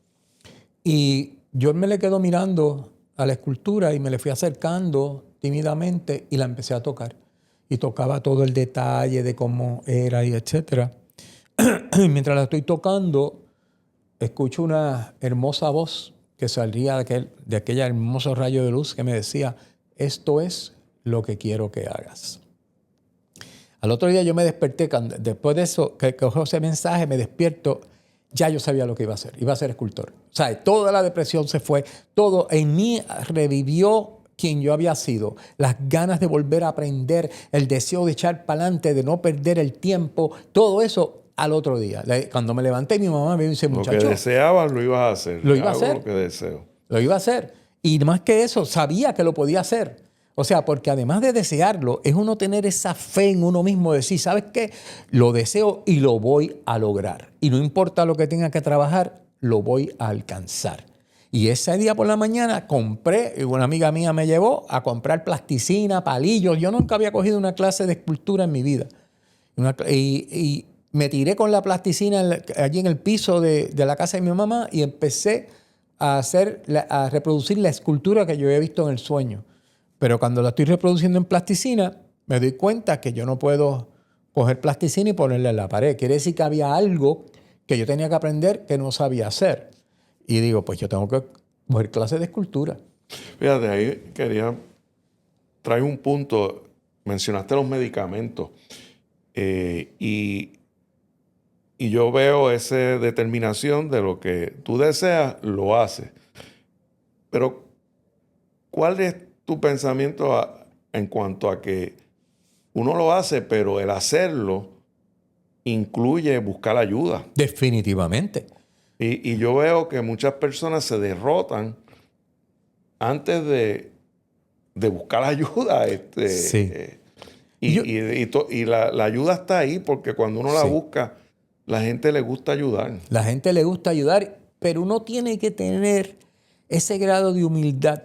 Y yo me le quedo mirando a la escultura y me le fui acercando tímidamente y la empecé a tocar. Y tocaba todo el detalle de cómo era y etcétera. Mientras la estoy tocando, escucho una hermosa voz que salía de aquella hermoso rayo de luz que me decía, esto es lo que quiero que hagas. Al otro día yo me desperté, después de eso, que cogió ese mensaje, me despierto, ya yo sabía lo que iba a ser escultor. O sea, toda la depresión se fue, todo en mí revivió quien yo había sido, las ganas de volver a aprender, el deseo de echar para adelante, de no perder el tiempo, todo eso al otro día. Cuando me levanté, mi mamá me dice, muchacho. Lo que deseabas lo ibas a hacer. Lo iba a hacer. Lo que deseo. Lo iba a hacer. Y más que eso, sabía que lo podía hacer. O sea, porque además de desearlo, es uno tener esa fe en uno mismo, decir, ¿sabes qué? Lo deseo y lo voy a lograr. Y no importa lo que tenga que trabajar, lo voy a alcanzar. Y ese día por la mañana compré, y una amiga mía me llevó a comprar plasticina, palillos. Yo nunca había cogido una clase de escultura en mi vida. Y me tiré con la plasticina allí en el piso de la casa de mi mamá y empecé a reproducir la escultura que yo había visto en el sueño. Pero cuando la estoy reproduciendo en plasticina, me doy cuenta que yo no puedo coger plasticina y ponerla en la pared. Quiere decir que había algo que yo tenía que aprender que no sabía hacer. Y digo, pues yo tengo que coger clases de escultura. Fíjate, ahí quería traer un punto. Mencionaste los medicamentos. Y yo veo esa determinación de lo que tú deseas, lo haces. Pero, ¿cuál es tu pensamiento en cuanto a que uno lo hace, pero el hacerlo incluye buscar ayuda? Definitivamente. Y yo veo que muchas personas se derrotan antes de buscar ayuda. Sí. Y la ayuda está ahí porque cuando uno la busca, la gente le gusta ayudar. La gente le gusta ayudar, pero uno tiene que tener ese grado de humildad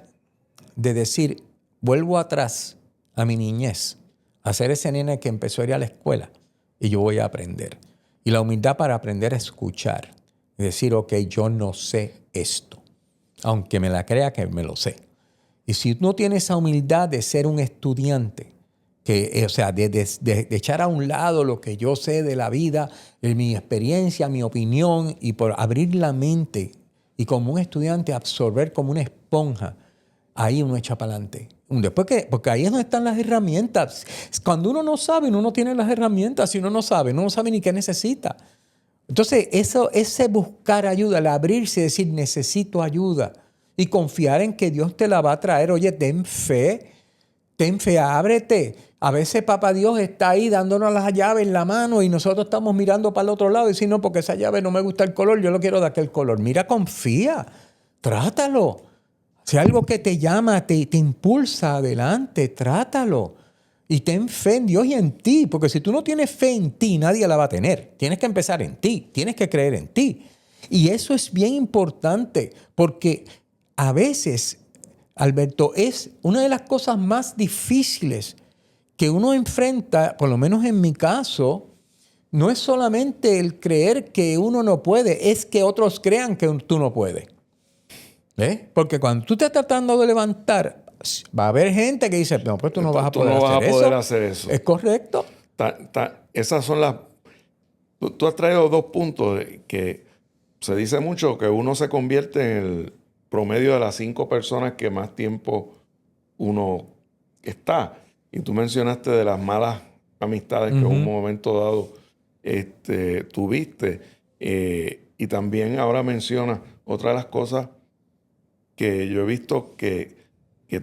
de decir, vuelvo atrás a mi niñez, a ser ese nene que empezó a ir a la escuela y yo voy a aprender. Y la humildad para aprender a escuchar. Y decir, ok, yo no sé esto. Aunque me la crea que me lo sé. Y si no tienes esa humildad de ser un estudiante, o sea, de echar a un lado lo que yo sé de la vida, de mi experiencia, mi opinión, y por abrir la mente y como un estudiante absorber como una esponja, ahí uno echa para adelante. Porque ahí es donde están las herramientas. Cuando uno no sabe, uno no tiene las herramientas. Si uno no sabe ni qué necesita. Entonces, ese buscar ayuda, el abrirse y decir, necesito ayuda, y confiar en que Dios te la va a traer. Oye, ten fe, ábrete. A veces Papá Dios está ahí dándonos las llaves en la mano y nosotros estamos mirando para el otro lado y decimos, no, porque esa llave no me gusta el color, yo lo quiero de aquel color. Mira, confía, trátalo. Si algo que te llama, te impulsa adelante, trátalo. Y ten fe en Dios y en ti, porque si tú no tienes fe en ti, nadie la va a tener. Tienes que empezar en ti, tienes que creer en ti. Y eso es bien importante, porque a veces, Alberto, es una de las cosas más difíciles que uno enfrenta, por lo menos en mi caso, no es solamente el creer que uno no puede, es que otros crean que tú no puedes. Porque cuando tú estás tratando de levantar, va a haber gente que dice, no, pues tú no vas a poder hacer eso. ¿Es correcto? Esas son las... Tú has traído dos puntos que se dice mucho que uno se convierte en el promedio de las 5 personas que más tiempo uno está. Y tú mencionaste de las malas amistades que en un momento dado tuviste. Y también ahora mencionas otra de las cosas que yo he visto que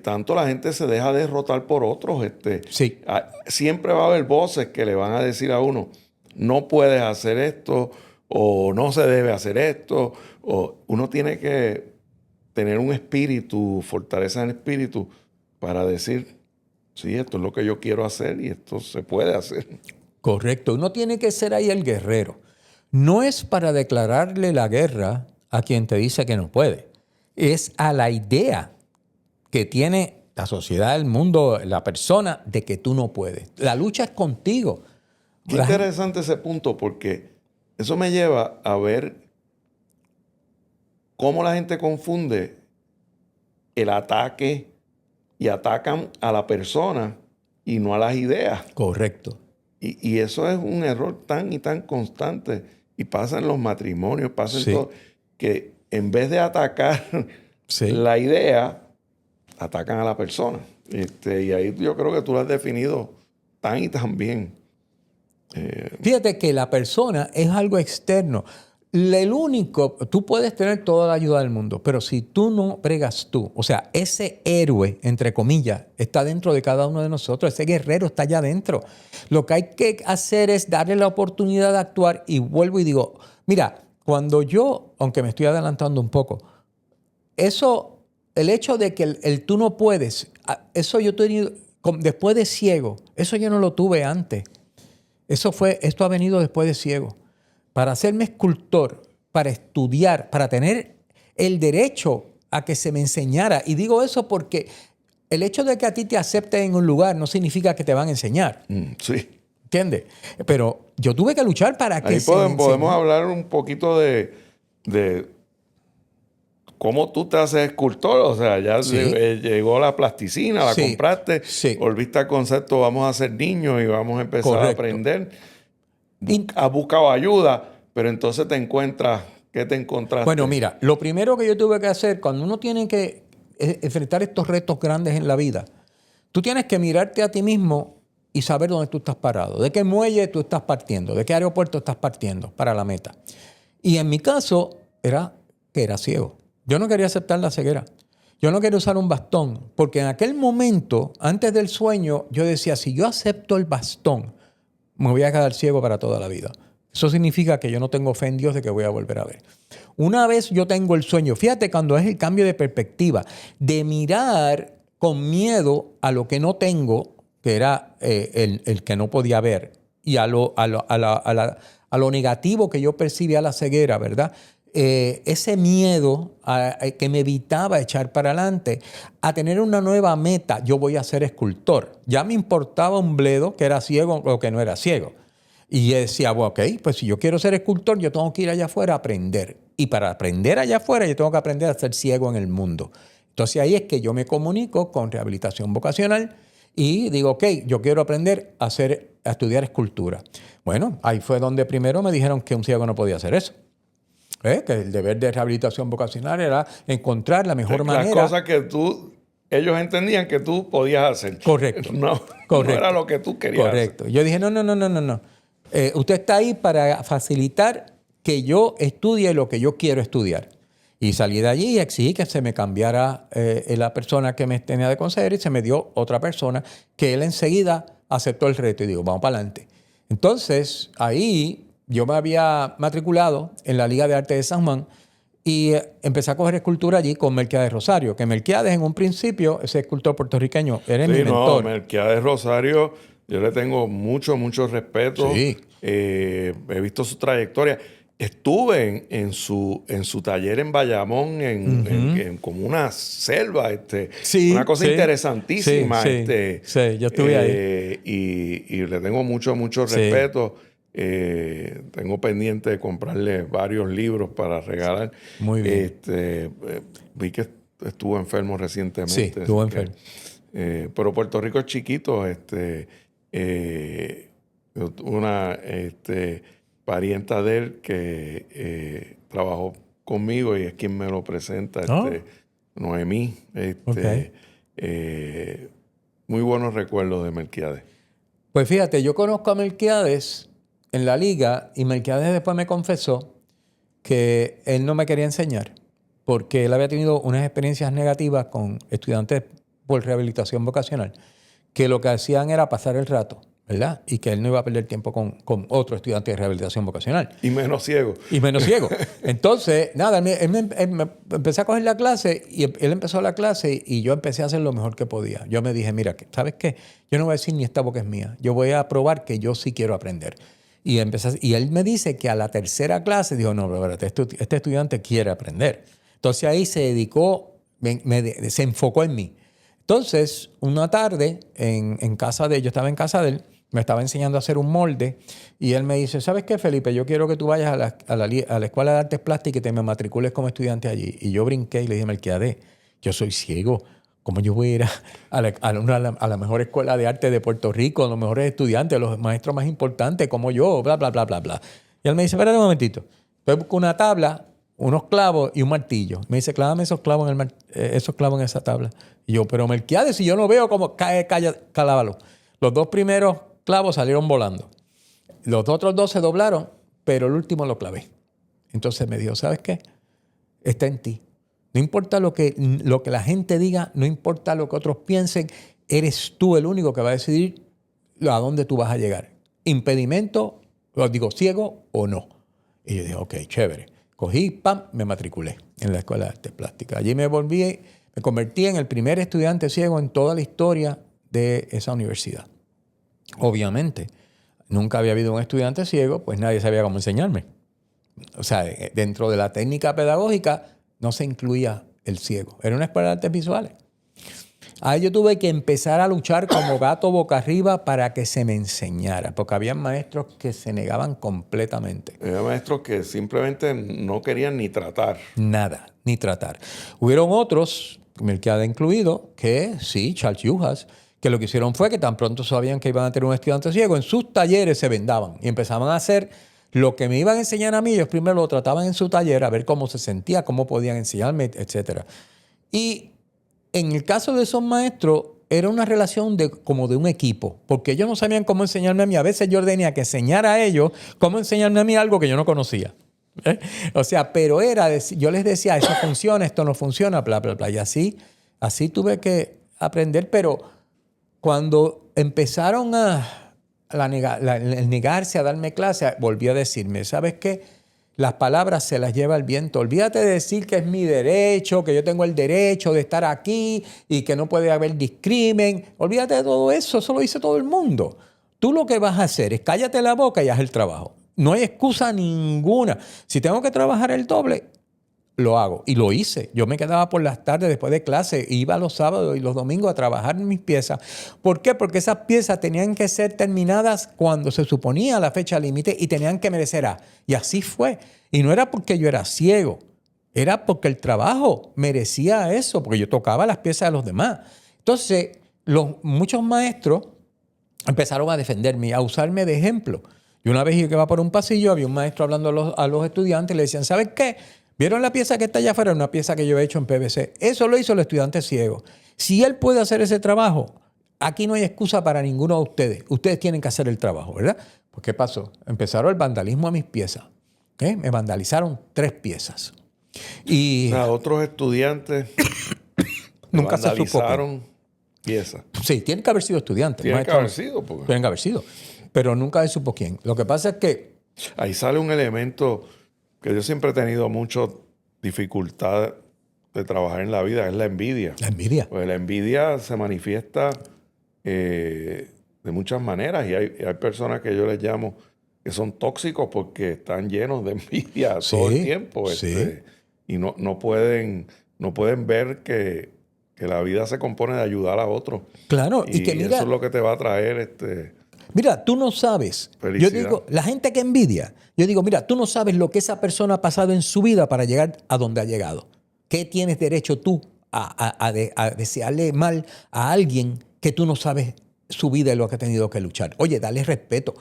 tanto la gente se deja derrotar por otros. Sí. Siempre va a haber voces que le van a decir a uno, no puedes hacer esto, o no se debe hacer esto, o uno tiene que tener un espíritu, fortaleza en el espíritu, para decir, sí, esto es lo que yo quiero hacer y esto se puede hacer. Correcto. Uno tiene que ser ahí el guerrero. No es para declararle la guerra a quien te dice que no puede. Es a la idea que tiene la sociedad, el mundo, la persona, de que tú no puedes. La lucha es contigo. Qué interesante ese punto, porque eso me lleva a ver cómo la gente confunde el ataque y atacan a la persona y no a las ideas. Correcto. Y eso es un error tan y tan constante. Y pasa en los matrimonios, pasa en todo, que en vez de atacar la idea, atacan a la persona. Y ahí yo creo que tú lo has definido tan y tan bien. Fíjate que la persona es algo externo. Tú puedes tener toda la ayuda del mundo, pero si tú no bregas tú, o sea, ese héroe, entre comillas, está dentro de cada uno de nosotros, ese guerrero está allá adentro. Lo que hay que hacer es darle la oportunidad de actuar, y vuelvo y digo, mira, cuando yo, aunque me estoy adelantando un poco, el hecho de que el tú no puedes, eso yo he tenido, después de ciego, eso yo no lo tuve antes. Esto ha venido después de ciego. Para hacerme escultor, para estudiar, para tener el derecho a que se me enseñara. Y digo eso porque el hecho de que a ti te acepten en un lugar no significa que te van a enseñar. Sí. ¿Entiendes? Pero yo tuve que luchar para que ahí podemos hablar un poquito de cómo tú te haces escultor. O sea, ya llegó la plasticina, la compraste, volviste al concepto, vamos a ser niños y vamos a empezar a aprender. Has buscado ayuda, pero entonces te encuentras, ¿qué te encontraste? Bueno, mira, lo primero que yo tuve que hacer cuando uno tiene que enfrentar estos retos grandes en la vida, tú tienes que mirarte a ti mismo y saber dónde tú estás parado, de qué muelle tú estás partiendo, de qué aeropuerto estás partiendo para la meta. Y en mi caso era que era ciego. Yo no quería aceptar la ceguera. Yo no quería usar un bastón, porque en aquel momento, antes del sueño, yo decía, si yo acepto el bastón, me voy a quedar ciego para toda la vida. Eso significa que yo no tengo fe en Dios de que voy a volver a ver. Una vez yo tengo el sueño, fíjate cuando es el cambio de perspectiva, de mirar con miedo a lo que no tengo, que era el que no podía ver, y a lo negativo que yo percibía la ceguera, ¿verdad? Ese miedo que me evitaba echar para adelante, a tener una nueva meta. Yo voy a ser escultor. Ya me importaba un bledo que era ciego o que no era ciego. Y yo decía, bueno, ok, pues si yo quiero ser escultor, yo tengo que ir allá afuera a aprender. Y para aprender allá afuera, yo tengo que aprender a ser ciego en el mundo. Entonces ahí es que yo me comunico con rehabilitación vocacional y digo, ok, yo quiero aprender a estudiar escultura. Bueno, ahí fue donde primero me dijeron que un ciego no podía hacer eso. Que el deber de rehabilitación vocacional era encontrar la mejor manera. Las cosas que ellos entendían que tú podías hacer. Correcto. No era lo que tú querías Correcto. hacer. Yo dije, no. Usted está ahí para facilitar que yo estudie lo que yo quiero estudiar. Y salí de allí y exigí que se me cambiara la persona que me tenía de consejero y se me dio otra persona que él enseguida aceptó el reto y digo, vamos para adelante. Entonces, ahí yo me había matriculado en la Liga de Arte de San Juan y empecé a coger escultura allí con Melquiades Rosario, que Melquiades en un principio, ese escultor puertorriqueño, era mi mentor. Melquiades Rosario, yo le tengo mucho respeto. Sí. He visto su trayectoria. Estuve en su taller en Bayamón, en como una selva, sí, una cosa sí, interesantísima. Sí, yo estuve ahí. Y le tengo mucho respeto. Tengo pendiente de comprarle varios libros para regalar. Muy bien. Vi que estuvo enfermo recientemente. Sí, estuvo enfermo. Pero Puerto Rico es chiquito. Una parienta de él que trabajó conmigo y es quien me lo presenta, Noemí. Muy buenos recuerdos de Melquiades. Pues fíjate, yo conozco a Melquiades en la liga y Melquiades después me confesó que él no me quería enseñar porque él había tenido unas experiencias negativas con estudiantes por rehabilitación vocacional que lo que hacían era pasar el rato, ¿verdad? Y que él no iba a perder tiempo con otro estudiante de rehabilitación vocacional. Y menos ciego. Entonces, nada, él me empecé a coger la clase y él empezó la clase y yo empecé a hacer lo mejor que podía. Yo me dije, mira, ¿sabes qué? Yo no voy a decir ni esta boca es mía. Yo voy a probar que yo sí quiero aprender. Y él me dice que a la tercera clase dijo, no, pero este estudiante quiere aprender. Entonces ahí se dedicó, se enfocó en mí. Entonces, una tarde yo estaba en casa de él, me estaba enseñando a hacer un molde y él me dice, ¿sabes qué, Felipe? Yo quiero que tú vayas a la Escuela de Artes Plásticas y te me matricules como estudiante allí. Y yo brinqué y le dije, Melquiades, yo soy ciego. ¿Cómo yo voy a ir a la mejor escuela de arte de Puerto Rico, a los mejores estudiantes, a los maestros más importantes como yo, bla, bla, bla, bla, bla? Y él me dice, espérate un momentito. Entonces busco una tabla, unos clavos y un martillo. Me dice, clávame esos clavos en esa tabla. Y yo, pero Melquiades, si yo no veo cómo clávalo. Los dos primeros clavos salieron volando. Los otros dos se doblaron, pero el último lo clavé. Entonces me dijo, ¿sabes qué? Está en ti. No importa lo que la gente diga, no importa lo que otros piensen, eres tú el único que va a decidir a dónde tú vas a llegar. Impedimento, ciego o no. Y yo dije, ok, chévere. Cogí, me matriculé en la Escuela de Artes Plásticas. Allí me convertí en el primer estudiante ciego en toda la historia de esa universidad. Obviamente, nunca había habido un estudiante ciego, pues nadie sabía cómo enseñarme. O sea, dentro de la técnica pedagógica no se incluía el ciego. Era una escuela de artes visuales. Ahí yo tuve que empezar a luchar como gato boca arriba para que se me enseñara, porque había maestros que se negaban completamente. Había maestros que simplemente no querían ni tratar. Nada, ni tratar. Hubieron otros, Melquiades incluido, que sí, Charles Yujas, que lo que hicieron fue que tan pronto sabían que iban a tener un estudiante ciego, en sus talleres se vendaban y empezaban a hacer lo que me iban a enseñar a mí. Ellos primero lo trataban en su taller, a ver cómo se sentía, cómo podían enseñarme, etc. Y en el caso de esos maestros, era una relación como de un equipo, porque ellos no sabían cómo enseñarme a mí. A veces yo tenía que enseñar a ellos cómo enseñarme a mí algo que yo no conocía. O sea, pero yo les decía, eso funciona, esto no funciona, bla, bla, bla. Y así tuve que aprender, pero cuando empezaron el negarse a darme clase, volví a decirme, ¿sabes qué? Las palabras se las lleva el viento. Olvídate de decir que es mi derecho, que yo tengo el derecho de estar aquí y que no puede haber discrimen. Olvídate de todo eso, eso lo dice todo el mundo. Tú lo que vas a hacer es cállate la boca y haz el trabajo. No hay excusa ninguna. Si tengo que trabajar el doble, lo hago. Y lo hice. Yo me quedaba por las tardes después de clase, iba los sábados y los domingos a trabajar en mis piezas. ¿Por qué? Porque esas piezas tenían que ser terminadas cuando se suponía la fecha límite y tenían que merecer A. Y así fue. Y no era porque yo era ciego, era porque el trabajo merecía eso, porque yo tocaba las piezas de los demás. Entonces, muchos maestros empezaron a defenderme, a usarme de ejemplo. Y una vez que iba por un pasillo, había un maestro hablando a los estudiantes y le decían, ¿saben qué? ¿Vieron la pieza que está allá afuera? Una pieza que yo he hecho en PVC. Eso lo hizo el estudiante ciego. Si él puede hacer ese trabajo, aquí no hay excusa para ninguno de ustedes. Ustedes tienen que hacer el trabajo, ¿verdad? Pues, ¿qué pasó? Empezaron el vandalismo a mis piezas. Me vandalizaron 3 piezas. Y o sea, otros estudiantes nunca se supo. vandalizaron piezas. Sí, tienen que haber sido estudiantes. Tienen que haber sido. Porque Tienen que haber sido. Pero nunca se supo quién. Lo que pasa es que... ahí sale un elemento que yo siempre he tenido mucha dificultad de trabajar en la vida, es la envidia. La envidia. Pues la envidia se manifiesta de muchas maneras y hay personas que yo les llamo que son tóxicos porque están llenos de envidia todo el tiempo. Y no pueden ver que la vida se compone de ayudar a otros. Claro. Y que mira, eso es lo que te va a traer mira, tú no sabes. felicidad. Yo digo, la gente que envidia, yo digo, mira, tú no sabes lo que esa persona ha pasado en su vida para llegar a donde ha llegado. ¿Qué tienes derecho tú a desearle mal a alguien que tú no sabes su vida y lo que ha tenido que luchar? Oye, dale respeto.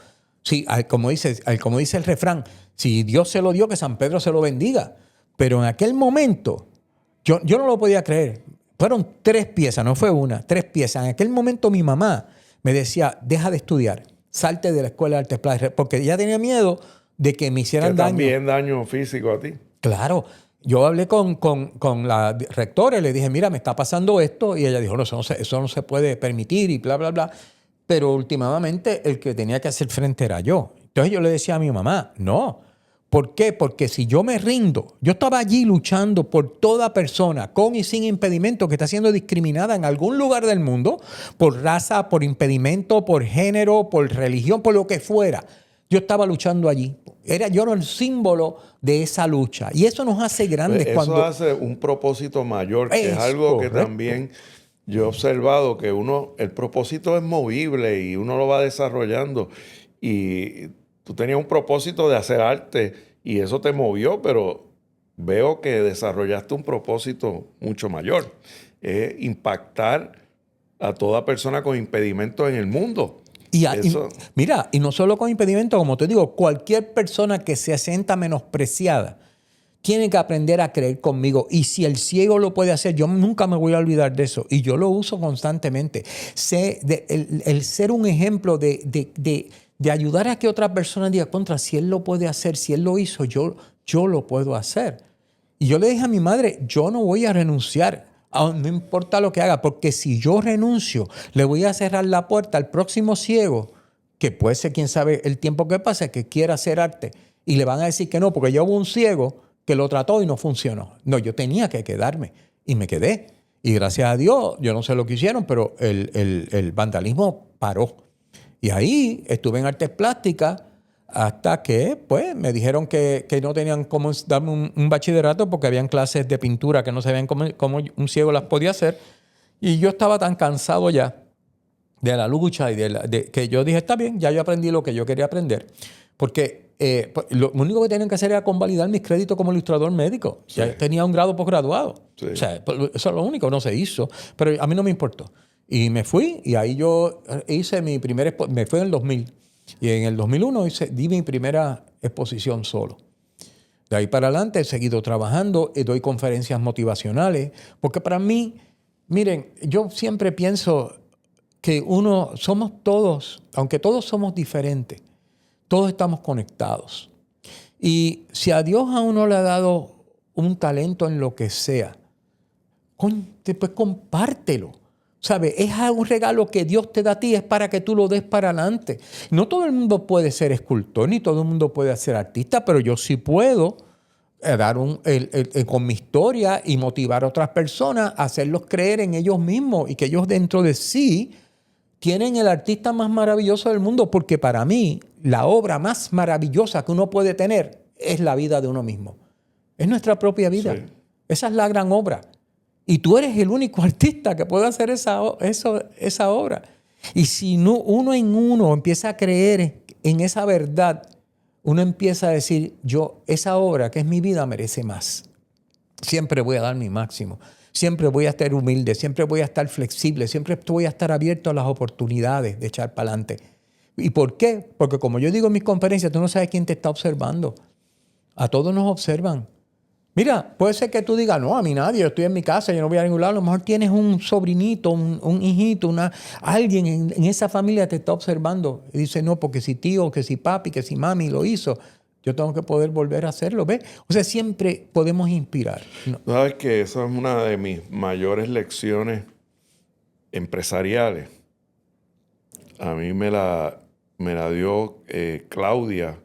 Sí, como dice el refrán, si Dios se lo dio, que San Pedro se lo bendiga. Pero en aquel momento, yo no lo podía creer. Fueron 3 piezas, no fue una, 3 piezas. En aquel momento mi mamá me decía, deja de estudiar, salte de la escuela de artes plásticas, porque ella tenía miedo de que me hicieran daño. También daño físico a ti. Claro. Yo hablé con la rectora y le dije, mira, me está pasando esto. Y ella dijo, no, eso no se puede permitir y bla, bla, bla. Pero últimamente el que tenía que hacer frente era yo. Entonces yo le decía a mi mamá, no. ¿Por qué? Porque si yo me rindo, yo estaba allí luchando por toda persona con y sin impedimento que está siendo discriminada en algún lugar del mundo, por raza, por impedimento, por género, por religión, por lo que fuera. Yo estaba luchando allí. Era yo el símbolo de esa lucha. Y eso nos hace grandes Eso hace un propósito mayor, que es algo correcto. que también yo he observado, que el propósito es movible y uno lo va desarrollando. Y tú tenías un propósito de hacer arte y eso te movió, pero veo que desarrollaste un propósito mucho mayor. Impactar a toda persona con impedimentos en el mundo. Mira, y no solo con impedimento, como te digo, cualquier persona que se sienta menospreciada tiene que aprender a creer conmigo. Y si el ciego lo puede hacer, yo nunca me voy a olvidar de eso. Y yo lo uso constantemente. El ser un ejemplo de ayudar a que otra persona diga, contra, si él lo puede hacer, si él lo hizo, yo lo puedo hacer. Y yo le dije a mi madre, yo no voy a renunciar. No importa lo que haga, porque si yo renuncio, le voy a cerrar la puerta al próximo ciego, que puede ser, quién sabe, el tiempo que pase, que quiera hacer arte, y le van a decir que no, porque ya hubo un ciego que lo trató y no funcionó. No, yo tenía que quedarme, y me quedé. Y gracias a Dios, yo no sé lo que hicieron, pero el vandalismo paró. Y ahí estuve en artes plásticas, hasta que pues me dijeron que no tenían cómo darme un bachillerato porque habían clases de pintura que no sabían cómo un ciego las podía hacer. Y yo estaba tan cansado ya de la lucha y que yo dije, está bien, ya yo aprendí lo que yo quería aprender. Porque lo único que tenían que hacer era convalidar mis créditos como ilustrador médico. Sí. Ya tenía un grado posgraduado. Sí. O sea, eso es lo único, no se hizo. Pero a mí no me importó. Y me fui y ahí yo hice me fui en el 2000. Y en el 2001 di mi primera exposición solo. De ahí para adelante he seguido trabajando, doy conferencias motivacionales, porque para mí, miren, yo siempre pienso que somos todos, aunque todos somos diferentes, todos estamos conectados. Y si a Dios a uno le ha dado un talento en lo que sea, pues compártelo. ¿Sabes? Es un regalo que Dios te da a ti, es para que tú lo des para adelante. No todo el mundo puede ser escultor, ni todo el mundo puede ser artista, pero yo sí puedo dar con mi historia y motivar a otras personas a hacerlos creer en ellos mismos y que ellos dentro de sí tienen el artista más maravilloso del mundo, porque para mí la obra más maravillosa que uno puede tener es la vida de uno mismo. Es nuestra propia vida. Sí. Esa es la gran obra. Y tú eres el único artista que puede hacer esa obra. Y si uno en uno empieza a creer en esa verdad, uno empieza a decir, esa obra que es mi vida merece más. Siempre voy a dar mi máximo. Siempre voy a estar humilde. Siempre voy a estar flexible. Siempre voy a estar abierto a las oportunidades de echar para adelante. ¿Y por qué? Porque como yo digo en mis conferencias, tú no sabes quién te está observando. A todos nos observan. Mira, puede ser que tú digas, no, a mí nadie, yo estoy en mi casa, yo no voy a ningún lado. A lo mejor tienes un sobrinito, un hijito, alguien en esa familia te está observando. Y dice, no, porque si tío, que si papi, que si mami lo hizo, yo tengo que poder volver a hacerlo, ¿ves? O sea, siempre podemos inspirar. No. Sabes que esa es una de mis mayores lecciones empresariales. A mí me la dio Claudia,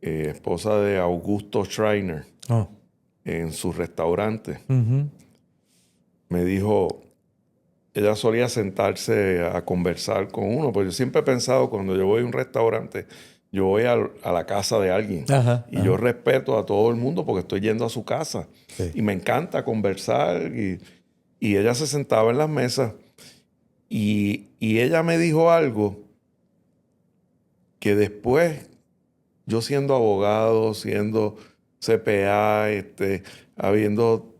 esposa de Augusto Schreiner, Oh. en su restaurante. Uh-huh. Me dijo, ella solía sentarse a conversar con uno, porque yo siempre he pensado, cuando yo voy a un restaurante, yo voy a la casa de alguien. Ajá, y yo respeto a todo el mundo porque estoy yendo a su casa. Sí. Y me encanta conversar. Y ella se sentaba en las mesas y ella me dijo algo que después, yo siendo abogado, siendo CPA, habiendo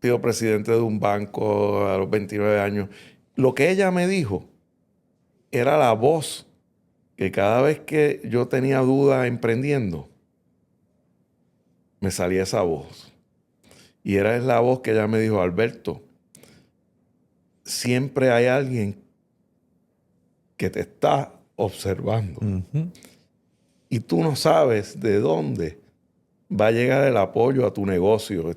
sido presidente de un banco a los 29 años, lo que ella me dijo era la voz que cada vez que yo tenía duda emprendiendo, me salía esa voz. Y era la voz que ella me dijo, Alberto, siempre hay alguien que te está observando. Uh-huh. Y tú no sabes de dónde va a llegar el apoyo a tu negocio.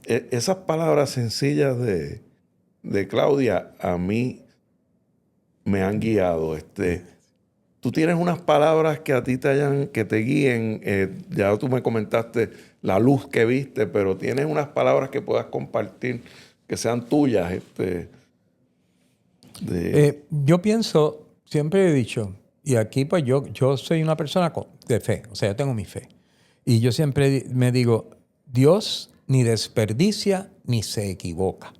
Esas palabras sencillas de Claudia a mí me han guiado. Tú tienes unas palabras que a ti que te guíen. Ya tú me comentaste la luz que viste, pero tienes unas palabras que puedas compartir que sean tuyas. Yo pienso, siempre he dicho, y aquí pues yo soy una persona de fe, o sea, yo tengo mi fe. Y yo siempre me digo, Dios ni desperdicia ni se equivoca.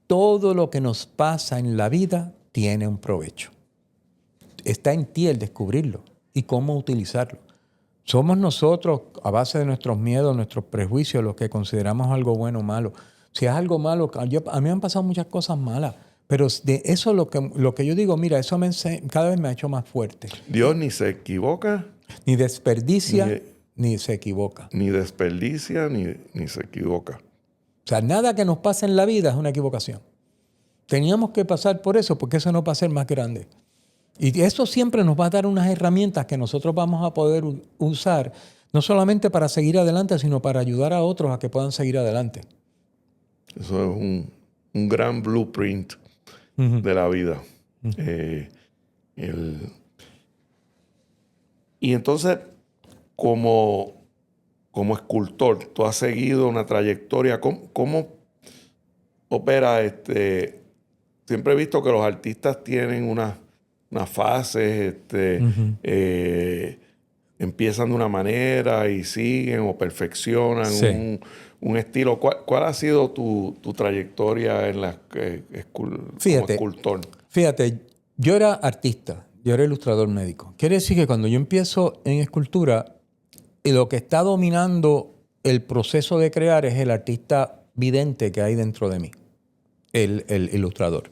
Todo lo que nos pasa en la vida tiene un provecho. Está en ti el descubrirlo y cómo utilizarlo. Somos nosotros, a base de nuestros miedos, nuestros prejuicios, los que consideramos algo bueno o malo. Si es algo malo, a mí me han pasado muchas cosas malas, pero de eso lo que yo digo, mira, eso cada vez me ha hecho más fuerte. Dios ni se equivoca. Ni desperdicia, ni se equivoca. Ni desperdicia, ni se equivoca. O sea, nada que nos pase en la vida es una equivocación. Teníamos que pasar por eso, porque eso nos va a ser más grande. Y eso siempre nos va a dar unas herramientas que nosotros vamos a poder usar, no solamente para seguir adelante, sino para ayudar a otros a que puedan seguir adelante. Eso es un gran blueprint de la vida. Y entonces, como escultor, tú has seguido una trayectoria. ¿Cómo opera? Siempre he visto que los artistas tienen unas fases, empiezan de una manera y siguen o perfeccionan Sí. un estilo. ¿Cuál ha sido tu trayectoria en como escultor? Fíjate, yo era artista, yo era ilustrador médico. Quiere decir que cuando yo empiezo en escultura, lo que está dominando el proceso de crear es el artista vidente que hay dentro de mí, el ilustrador.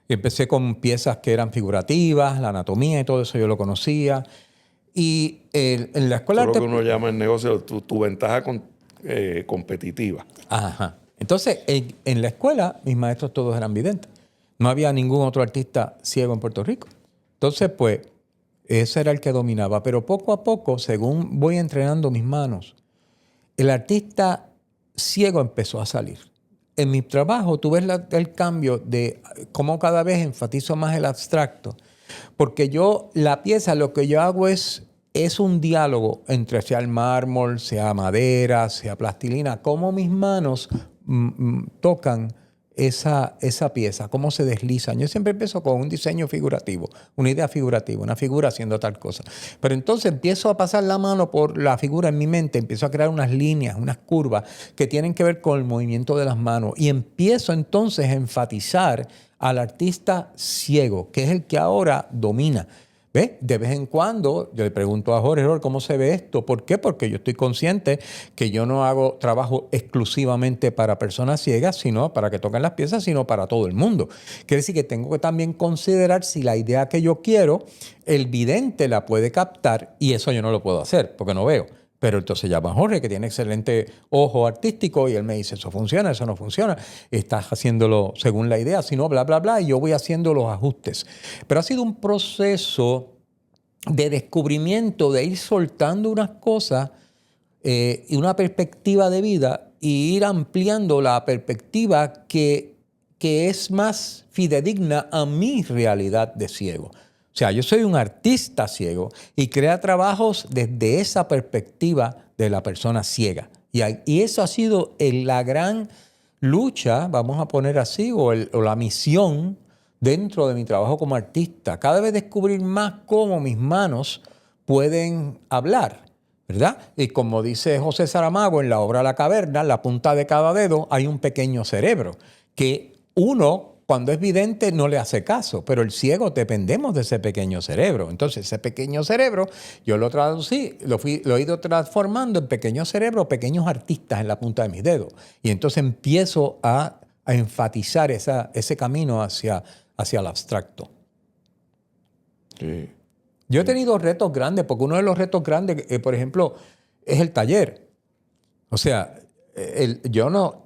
Empecé con piezas que eran figurativas, la anatomía y todo eso yo lo conocía. Y en la escuela... Eso es lo que uno llama en negocio tu ventaja competitiva. Ajá. Entonces, en la escuela, mis maestros todos eran videntes. No había ningún otro artista ciego en Puerto Rico. Entonces, pues, ese era el que dominaba. Pero poco a poco, según voy entrenando mis manos, el artista ciego empezó a salir. En mi trabajo, tú ves el cambio de cómo cada vez enfatizo más el abstracto. Porque la pieza, lo que yo hago es un diálogo entre sea el mármol, sea madera, sea plastilina, cómo mis manos tocan esa pieza, cómo se deslizan. Yo siempre empiezo con un diseño figurativo, una idea figurativa, una figura haciendo tal cosa. Pero entonces empiezo a pasar la mano por la figura en mi mente, empiezo a crear unas líneas, unas curvas que tienen que ver con el movimiento de las manos y empiezo entonces a enfatizar al artista ciego, que es el que ahora domina. ¿Ves? De vez en cuando yo le pregunto a Jorge, ¿cómo se ve esto? ¿Por qué? Porque yo estoy consciente que yo no hago trabajo exclusivamente para personas ciegas, sino para que toquen las piezas, sino para todo el mundo. Quiere decir que tengo que también considerar si la idea que yo quiero, el vidente la puede captar, y eso yo no lo puedo hacer porque no veo. Pero entonces llama a Jorge, que tiene excelente ojo artístico, y él me dice, eso funciona, eso no funciona, estás haciéndolo según la idea, si no, bla, bla, bla, y yo voy haciendo los ajustes. Pero ha sido un proceso de descubrimiento, de ir soltando unas cosas y una perspectiva de vida y ir ampliando la perspectiva que es más fidedigna a mi realidad de ciego. O sea, yo soy un artista ciego y crea trabajos desde esa perspectiva de la persona ciega. Y eso ha sido la gran lucha, vamos a poner así, o la misión dentro de mi trabajo como artista. Cada vez descubrir más cómo mis manos pueden hablar, ¿verdad? Y como dice José Saramago en la obra La Caverna, en la punta de cada dedo hay un pequeño cerebro que uno, cuando es vidente, no le hace caso, pero el ciego dependemos de ese pequeño cerebro. Entonces, ese pequeño cerebro, yo lo traducí, lo he ido transformando en pequeños cerebros, pequeños artistas en la punta de mis dedos. Y entonces empiezo a enfatizar ese camino hacia el abstracto. Sí. Yo he tenido retos grandes, porque uno de los retos grandes, por ejemplo, es el taller. O sea, yo no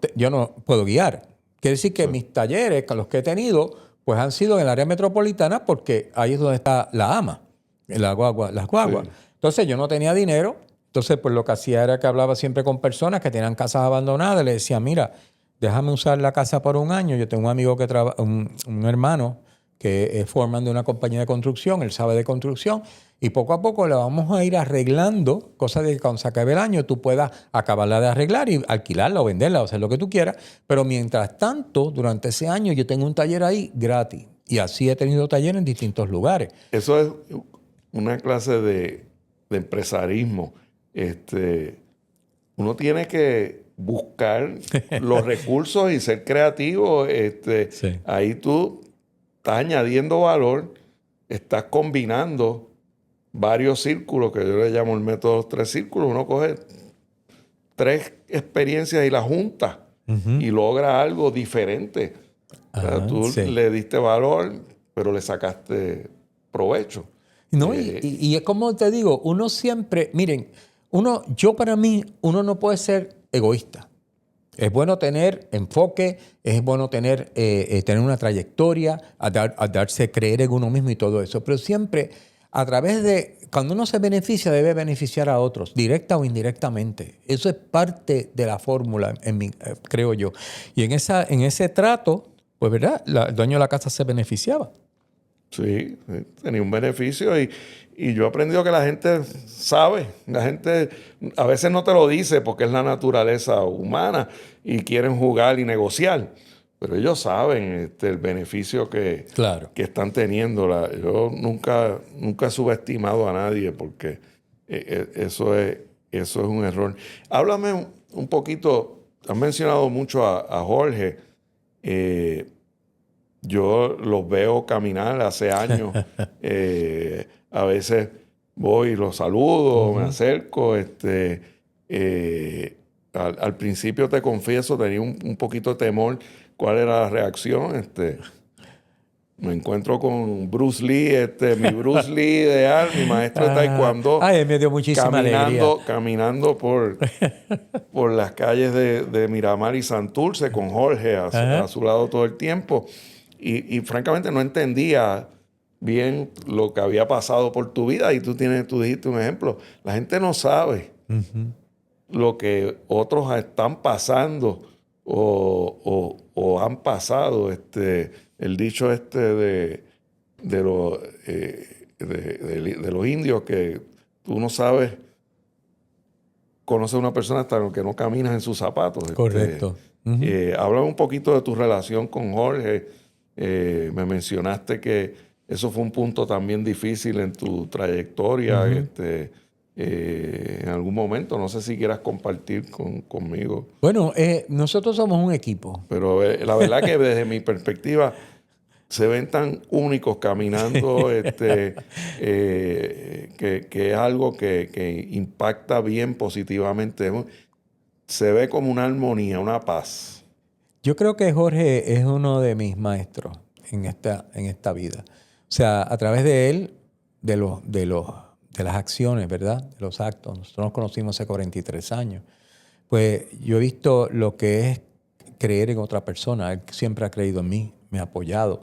puedo guiar. Quiere decir que mis talleres, los que he tenido, pues han sido en el área metropolitana porque ahí es donde está la AMA, las guaguas. Sí. Entonces yo no tenía dinero, entonces pues lo que hacía era que hablaba siempre con personas que tenían casas abandonadas, le decía, mira, déjame usar la casa por un año. Yo tengo un amigo que trabaja, un hermano que es foreman de una compañía de construcción, él sabe de construcción, y poco a poco la vamos a ir arreglando, cosa de que cuando se acabe el año tú puedas acabarla de arreglar y alquilarla o venderla o hacer lo que tú quieras, pero mientras tanto, durante ese año yo tengo un taller ahí gratis, y así he tenido talleres en distintos lugares. Eso es una clase de empresarismo. Uno tiene que buscar los recursos y ser creativo. Sí. Ahí tú estás añadiendo valor, estás combinando varios círculos, que yo le llamo el método de los 3 círculos. Uno coge 3 experiencias y las junta y logra algo diferente. O sea, tú le diste valor, pero le sacaste provecho. No, y es como te digo, uno siempre, miren, para mí, uno no puede ser egoísta. Es bueno tener enfoque, es bueno tener una trayectoria, a darse creer en uno mismo y todo eso. Pero siempre, a través de, cuando uno se beneficia, debe beneficiar a otros, directa o indirectamente. Eso es parte de la fórmula, creo yo. Y en ese trato, pues, ¿verdad? El dueño de la casa se beneficiaba. Sí, tenía un beneficio y yo he aprendido que la gente sabe, la gente a veces no te lo dice porque es la naturaleza humana y quieren jugar y negociar, pero ellos saben el beneficio que están teniendo. Yo nunca he subestimado a nadie porque eso es un error. Háblame un poquito, has mencionado mucho a Jorge. Yo los veo caminar hace años. A veces voy y los saludo, me acerco. Al principio, te confieso, tenía un poquito de temor. ¿Cuál era la reacción? Me encuentro con Bruce Lee, mi Bruce Lee ideal, mi maestro de taekwondo. Ay, me dio muchísima alegría. Caminando por las calles de Miramar y Santurce con Jorge a su lado todo el tiempo. Y francamente no entendía bien lo que había pasado por tu vida. Y tú dijiste un ejemplo. La gente no sabe lo que otros están pasando o han pasado. El dicho de los indios, que tú no sabes, conoces a una persona hasta que no caminas en sus zapatos. Correcto. Habla un poquito de tu relación con Jorge. Me mencionaste que eso fue un punto también difícil en tu trayectoria. En algún momento, no sé si quieras compartir conmigo. Bueno, nosotros somos un equipo. Pero la verdad que desde mi perspectiva se ven tan únicos caminando, que es algo que impacta bien positivamente. Se ve como una armonía, una paz. Yo creo que Jorge es uno de mis maestros en esta vida. O sea, a través de él, de las acciones, ¿verdad? De los actos. Nosotros nos conocimos hace 43 años. Pues yo he visto lo que es creer en otra persona. Él siempre ha creído en mí, me ha apoyado.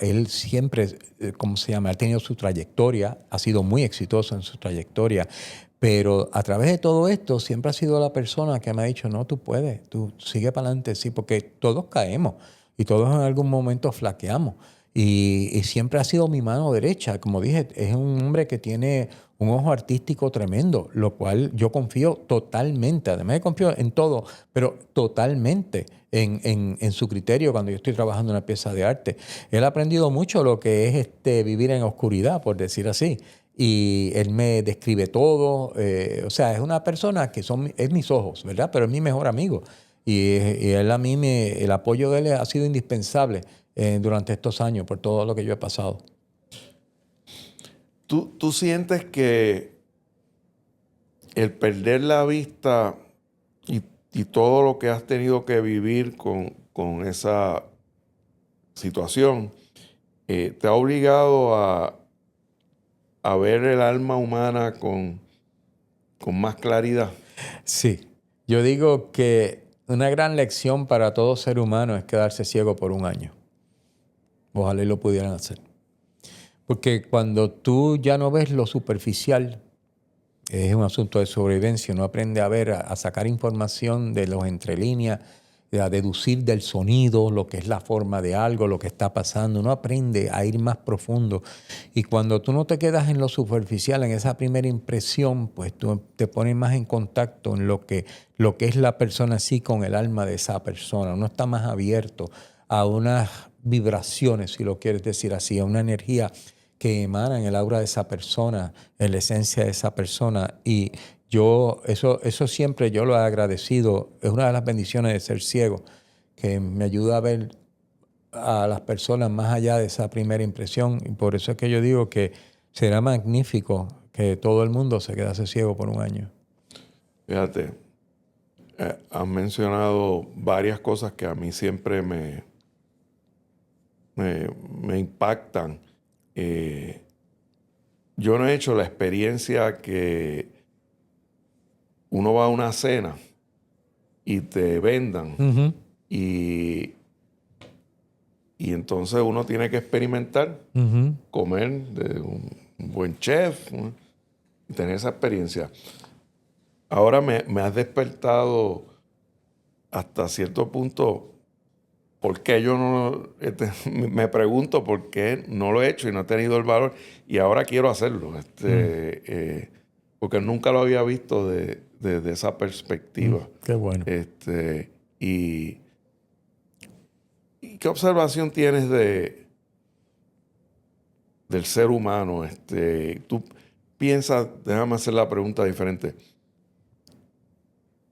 Él siempre, ¿cómo se llama? Ha tenido su trayectoria, ha sido muy exitoso en su trayectoria. Pero a través de todo esto siempre ha sido la persona que me ha dicho, no, tú puedes, tú sigue para adelante, sí, porque todos caemos y todos en algún momento flaqueamos. Y siempre ha sido mi mano derecha. Como dije, es un hombre que tiene un ojo artístico tremendo, lo cual yo confío totalmente. Además, confío en todo, pero totalmente en su criterio cuando yo estoy trabajando en una pieza de arte. Él ha aprendido mucho lo que es vivir en oscuridad, por decir así. Y él me describe todo. O sea, es una persona que es mis ojos, ¿verdad? Pero es mi mejor amigo. Y él a mí, el apoyo de él ha sido indispensable durante estos años por todo lo que yo he pasado. ¿Tú sientes que el perder la vista y todo lo que has tenido que vivir con esa situación te ha obligado a ver el alma humana con más claridad? Sí, yo digo que una gran lección para todo ser humano es quedarse ciego por un año. Ojalá y lo pudieran hacer. Porque cuando tú ya no ves lo superficial, es un asunto de sobrevivencia, uno aprende a ver, a sacar información de los entrelíneas, a deducir del sonido lo que es la forma de algo, lo que está pasando. Uno aprende a ir más profundo. Y cuando tú no te quedas en lo superficial, en esa primera impresión, pues tú te pones más en contacto en lo que es la persona así con el alma de esa persona. Uno está más abierto a unas vibraciones, si lo quieres decir así, a una energía que emana en el aura de esa persona, en la esencia de esa persona. Y eso siempre yo lo he agradecido. Es una de las bendiciones de ser ciego, que me ayuda a ver a las personas más allá de esa primera impresión. Y por eso es que yo digo que será magnífico que todo el mundo se quedase ciego por un año. Fíjate, has mencionado varias cosas que a mí siempre me impactan. Yo no he hecho la experiencia que uno va a una cena y te vendan y entonces uno tiene que experimentar, comer de un buen chef, ¿no? Y tener esa experiencia. Ahora me has despertado hasta cierto punto. ¿Por qué yo no? Me pregunto por qué no lo he hecho y no he tenido el valor y ahora quiero hacerlo. Porque nunca lo había visto de esa perspectiva. Qué bueno. ¿Y qué observación tienes del ser humano? Tú piensas, déjame hacer la pregunta diferente.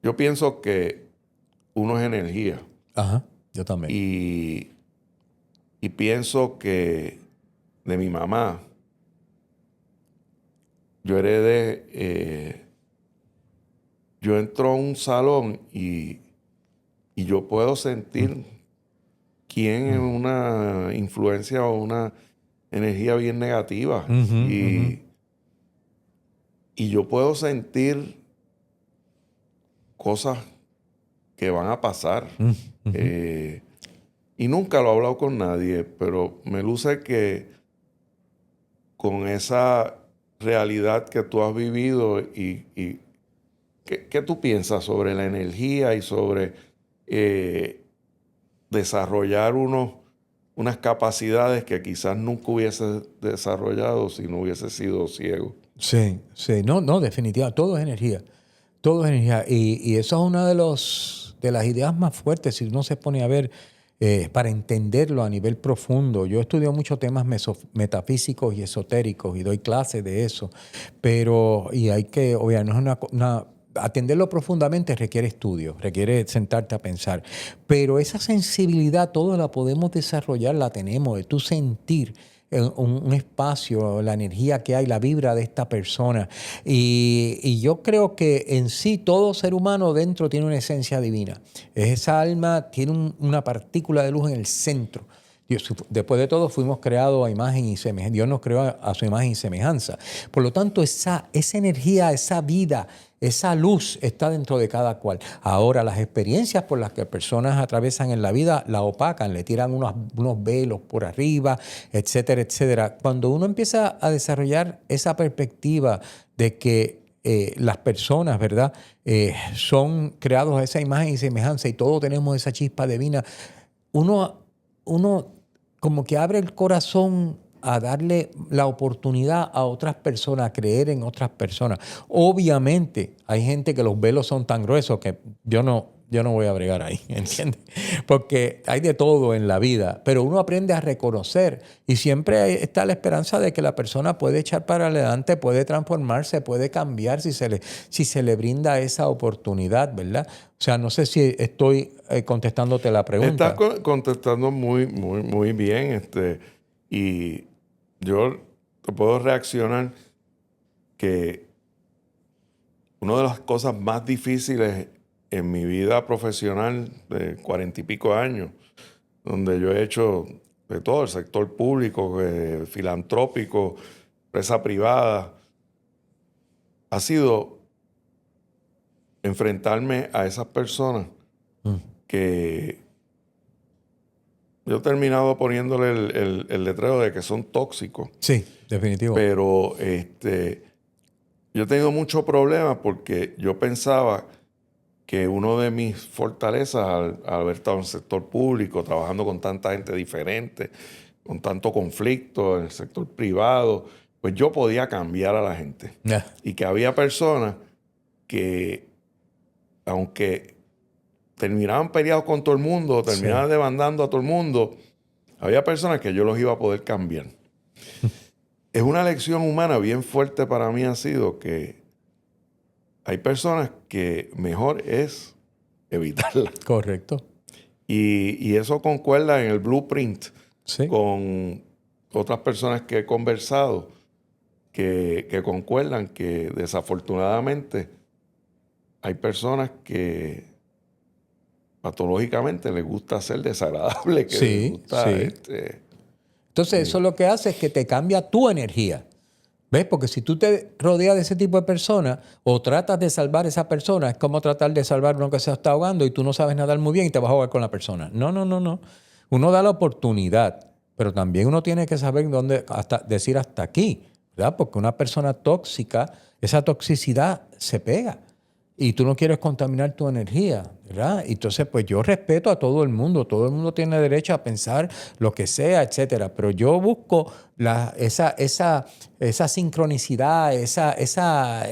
Yo pienso que uno es energía. Ajá, yo también. Y pienso que de mi mamá, yo heredé, yo entro a un salón y yo puedo sentir quién es una influencia o una energía bien negativa. Y yo puedo sentir cosas que van a pasar. Y nunca lo he hablado con nadie, pero me luce que con esa realidad que tú has vivido y ¿qué tú piensas sobre la energía y sobre desarrollar unas capacidades que quizás nunca hubiese desarrollado si no hubiese sido ciego? Sí, no, definitivamente, todo es energía. Todo es energía. Y eso es uno de los de las ideas más fuertes, si uno se pone a ver, para entenderlo a nivel profundo. Yo estudio muchos temas metafísicos y esotéricos y doy clases de eso, pero, y hay que, obviamente, no es atenderlo profundamente requiere estudio, requiere sentarte a pensar, pero esa sensibilidad toda la podemos desarrollar, la tenemos, de tú sentir un espacio, la energía que hay, la vibra de esta persona. Y yo creo que en sí todo ser humano dentro tiene una esencia divina. Esa alma tiene una partícula de luz en el centro. Dios, después de todo fuimos creados a imagen y semejanza. Dios nos creó a su imagen y semejanza. Por lo tanto, esa energía, esa vida, esa luz está dentro de cada cual. Ahora, las experiencias por las que personas atraviesan en la vida la opacan, le tiran unos velos por arriba, etcétera, etcétera. Cuando uno empieza a desarrollar esa perspectiva de que las personas, ¿verdad?, son creados a esa imagen y semejanza y todos tenemos esa chispa divina, uno como que abre el corazón a darle la oportunidad a otras personas, a creer en otras personas. Obviamente hay gente que los velos son tan gruesos que yo no voy a bregar ahí, ¿entiendes? Porque hay de todo en la vida, pero uno aprende a reconocer y siempre está la esperanza de que la persona puede echar para adelante, puede transformarse, puede cambiar si se le brinda esa oportunidad, ¿verdad? O sea, no sé si estoy contestándote la pregunta. Estás contestando muy bien, y yo te puedo reaccionar que una de las cosas más difíciles en mi vida profesional de 40 y pico años, donde yo he hecho de todo, el sector público, filantrópico, empresa privada, ha sido enfrentarme a esas personas que yo he terminado poniéndole el letrero de que son tóxicos. Sí, definitivo. Pero yo he tenido muchos problemas porque yo pensaba que uno de mis fortalezas al haber estado en el sector público, trabajando con tanta gente diferente, con tanto conflicto en el sector privado, pues yo podía cambiar a la gente. Yeah. Y que había personas que, aunque terminaban peleados con todo el mundo, terminaban demandando a todo el mundo, había personas que yo los iba a poder cambiar. Es una lección humana bien fuerte para mí, ha sido que hay personas que mejor es evitarlas. Correcto. Y eso concuerda en el blueprint con otras personas que he conversado que concuerdan que desafortunadamente hay personas que patológicamente les gusta ser desagradable, que les gusta, Entonces eso lo que hace es que te cambia tu energía. ¿Ves? Porque si tú te rodeas de ese tipo de personas o tratas de salvar a esa persona, es como tratar de salvar a uno que se está ahogando y tú no sabes nadar muy bien y te vas a ahogar con la persona. No. Uno da la oportunidad, pero también uno tiene que saber dónde decir hasta aquí, ¿verdad? Porque una persona tóxica, esa toxicidad se pega y tú no quieres contaminar tu energía, ¿verdad? Entonces, pues yo respeto a todo el mundo tiene derecho a pensar lo que sea, etcétera, pero yo busco esa sincronicidad, esa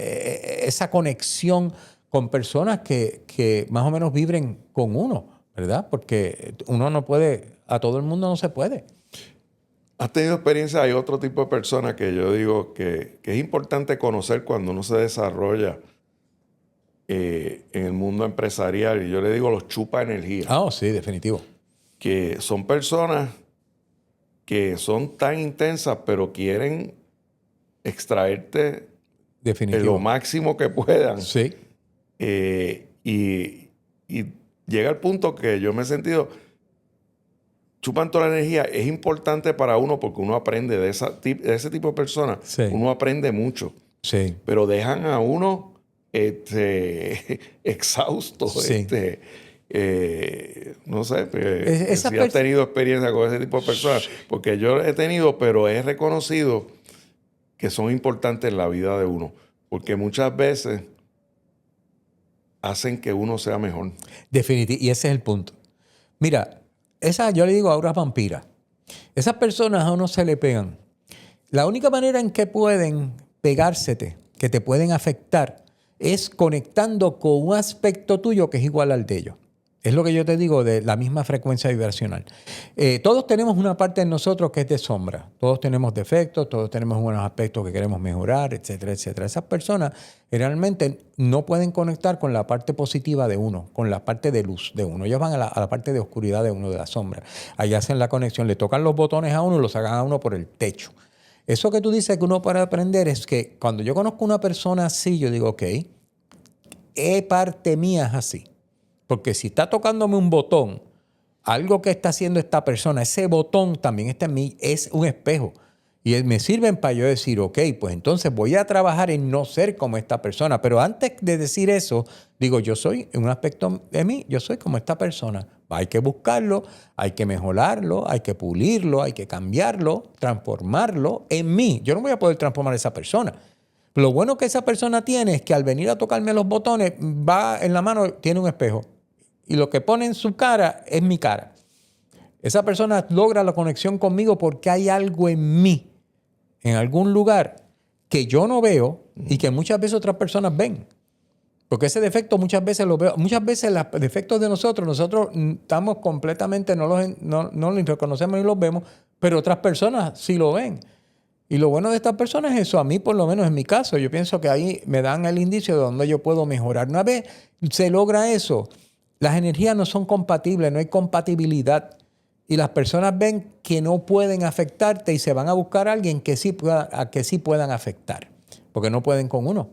conexión con personas que más o menos vibren con uno, ¿verdad? Porque uno no puede, a todo el mundo no se puede. ¿Has tenido experiencia? Hay otro tipo de personas que yo digo que es importante conocer cuando uno se desarrolla en el mundo empresarial, y yo le digo los chupa energía. Sí, definitivo. Que son personas que son tan intensas, pero quieren extraerte lo máximo que puedan. Sí. Y llega el punto que yo me he sentido, chupan toda la energía. Es importante para uno porque uno aprende de ese tipo de personas. Sí. Uno aprende mucho. Sí. Pero dejan a uno exhausto. Sí. No sé, si has tenido experiencia con ese tipo de personas, porque yo he tenido, pero he reconocido que son importantes en la vida de uno, porque muchas veces hacen que uno sea mejor. Definitivo, y ese es el punto. Mira, yo le digo auras vampiras. Esas personas a uno se le pegan. La única manera en que pueden pegársete, que te pueden afectar, es conectando con un aspecto tuyo que es igual al de ellos. Es lo que yo te digo de la misma frecuencia vibracional. Todos tenemos una parte de nosotros que es de sombra. Todos tenemos defectos, todos tenemos buenos aspectos que queremos mejorar, etcétera, etcétera. Esas personas generalmente no pueden conectar con la parte positiva de uno, con la parte de luz de uno. Ellos van a la parte de oscuridad de uno, de la sombra. Ahí hacen la conexión, le tocan los botones a uno y los sacan a uno por el techo. Eso que tú dices que uno puede aprender es que cuando yo conozco a una persona así, yo digo, ok, ¿qué parte mía es así? Porque si está tocándome un botón, algo que está haciendo esta persona, ese botón también está en mí, es un espejo. Y me sirven para yo decir, ok, pues entonces voy a trabajar en no ser como esta persona. Pero antes de decir eso, digo, yo soy, en un aspecto de mí, yo soy como esta persona. Hay que buscarlo, hay que mejorarlo, hay que pulirlo, hay que cambiarlo, transformarlo en mí. Yo no voy a poder transformar a esa persona. Lo bueno que esa persona tiene es que al venir a tocarme los botones, va en la mano, tiene un espejo. Y lo que pone en su cara es mi cara. Esa persona logra la conexión conmigo porque hay algo en mí, en algún lugar, que yo no veo y que muchas veces otras personas ven. Porque ese defecto muchas veces lo veo. Muchas veces los defectos de nosotros estamos completamente, no los reconocemos ni los vemos, pero otras personas sí lo ven. Y lo bueno de estas personas es eso. A mí, por lo menos en mi caso, yo pienso que ahí me dan el indicio de donde yo puedo mejorar. Una vez se logra eso, las energías no son compatibles, no hay compatibilidad. Y las personas ven que no pueden afectarte y se van a buscar a alguien que sí puedan afectar, porque no pueden con uno.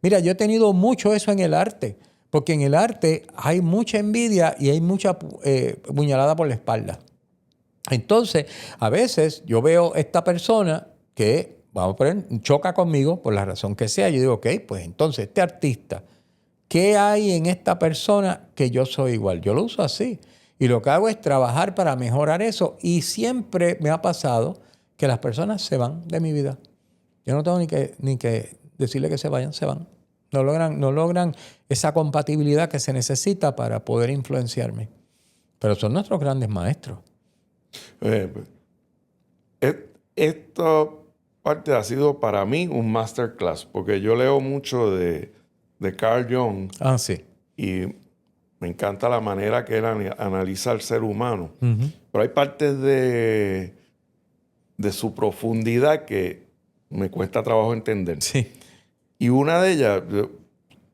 Mira, yo he tenido mucho eso en el arte, porque en el arte hay mucha envidia y hay mucha puñalada por la espalda. Entonces, a veces yo veo esta persona que, vamos a poner, choca conmigo por la razón que sea. Yo digo, ok, pues entonces este artista, ¿qué hay en esta persona que yo soy igual? Yo lo uso así. Y lo que hago es trabajar para mejorar eso. Y siempre me ha pasado que las personas se van de mi vida. Yo no tengo ni que decirle que se vayan, se van. No logran esa compatibilidad que se necesita para poder influenciarme. Pero son nuestros grandes maestros. Esta parte ha sido para mí un masterclass, porque yo leo mucho de Carl Jung. Ah, sí. Y me encanta la manera que él analiza al ser humano. Uh-huh. Pero hay partes de su profundidad que me cuesta trabajo entender. Sí. Y una de ellas,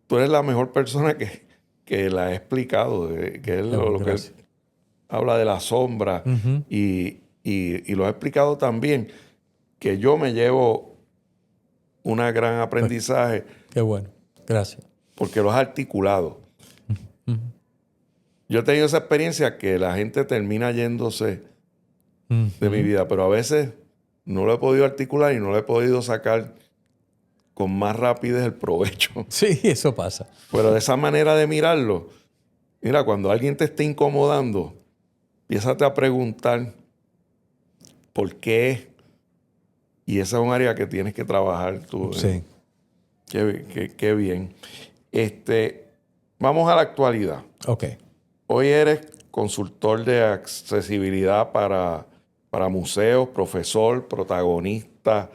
tú eres la mejor persona que la ha explicado, que es lo que él habla de la sombra. Uh-huh. Y lo ha explicado también, que yo me llevo un gran aprendizaje. Qué bueno. Gracias. Porque lo has articulado. Uh-huh. Yo he tenido esa experiencia que la gente termina yéndose de mi vida, pero a veces no lo he podido articular y no lo he podido sacar con más rapidez el provecho. Sí, eso pasa. Pero de esa manera de mirarlo, mira, cuando alguien te esté incomodando, empiézate a preguntar por qué. Y esa es un área que tienes que trabajar tú. Sí. Qué bien. Vamos a la actualidad. Ok. Hoy eres consultor de accesibilidad para museos, profesor, protagonista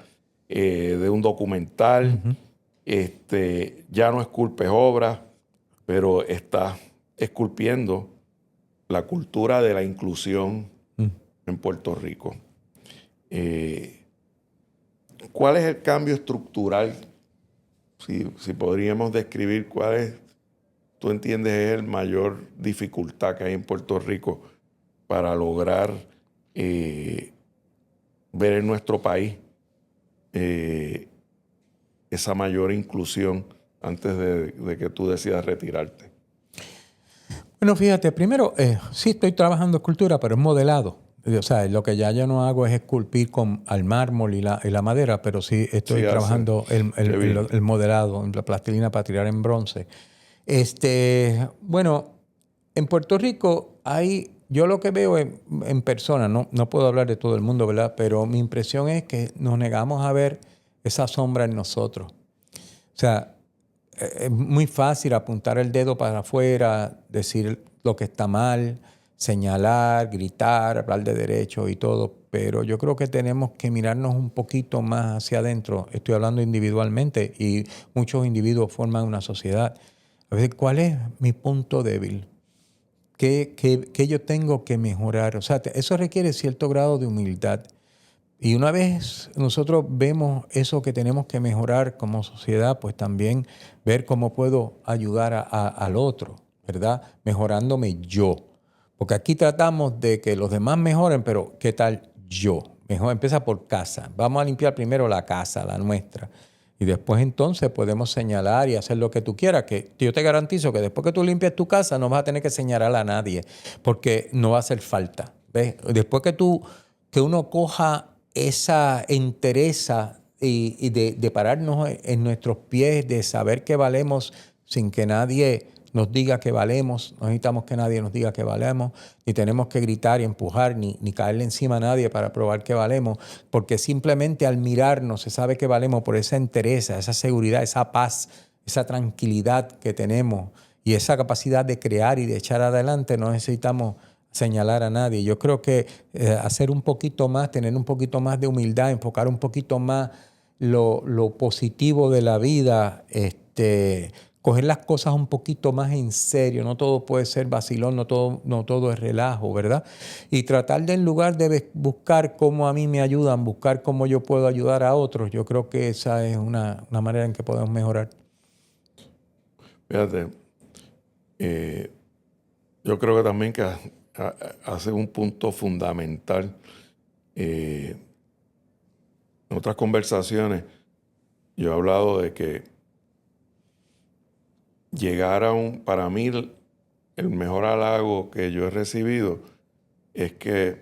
de un documental. Uh-huh. Ya no esculpes obras, pero estás esculpiendo la cultura de la inclusión en Puerto Rico. ¿Cuál es el cambio estructural? Si podríamos describir cuál es, tú entiendes, es el mayor dificultad que hay en Puerto Rico para lograr ver en nuestro país esa mayor inclusión antes de que tú decidas retirarte. Bueno, fíjate, primero, sí estoy trabajando escultura, pero es modelado. O sea, lo que ya yo no hago es esculpir al mármol y la madera, pero sí estoy trabajando el modelado, la plastilina para tirar en bronce. Bueno, en Puerto Rico yo lo que veo en persona, no puedo hablar de todo el mundo, ¿verdad? Pero mi impresión es que nos negamos a ver esa sombra en nosotros. O sea, es muy fácil apuntar el dedo para afuera, decir lo que está mal, señalar, gritar, hablar de derechos y todo, pero yo creo que tenemos que mirarnos un poquito más hacia adentro. Estoy hablando individualmente y muchos individuos forman una sociedad. A veces, ¿cuál es mi punto débil? qué yo tengo que mejorar. O sea, eso requiere cierto grado de humildad. Y una vez nosotros vemos eso que tenemos que mejorar como sociedad, pues también ver cómo puedo ayudar al otro, ¿verdad? Mejorándome yo. Porque aquí tratamos de que los demás mejoren, pero ¿qué tal yo? Mejor empieza por casa. Vamos a limpiar primero la casa, la nuestra. Y después entonces podemos señalar y hacer lo que tú quieras, que yo te garantizo que después que tú limpies tu casa no vas a tener que señalar a nadie, porque no va a hacer falta. ¿Ves? Después que uno coja esa entereza y de pararnos en nuestros pies, de saber que valemos sin que nadie nos diga que valemos, no necesitamos que nadie nos diga que valemos, ni tenemos que gritar y empujar, ni caerle encima a nadie para probar que valemos, porque simplemente al mirarnos se sabe que valemos por esa entereza, esa seguridad, esa paz, esa tranquilidad que tenemos y esa capacidad de crear y de echar adelante. No necesitamos señalar a nadie. Yo creo que hacer un poquito más, tener un poquito más de humildad, enfocar un poquito más lo positivo de la vida, coger las cosas un poquito más en serio. No todo puede ser vacilón, no todo es relajo, ¿verdad? Y tratar de, en lugar de buscar cómo a mí me ayudan, buscar cómo yo puedo ayudar a otros. Yo creo que esa es una manera en que podemos mejorar. Fíjate, yo creo que también que hace un punto fundamental. En otras conversaciones yo he hablado de que para mí el mejor halago que yo he recibido es que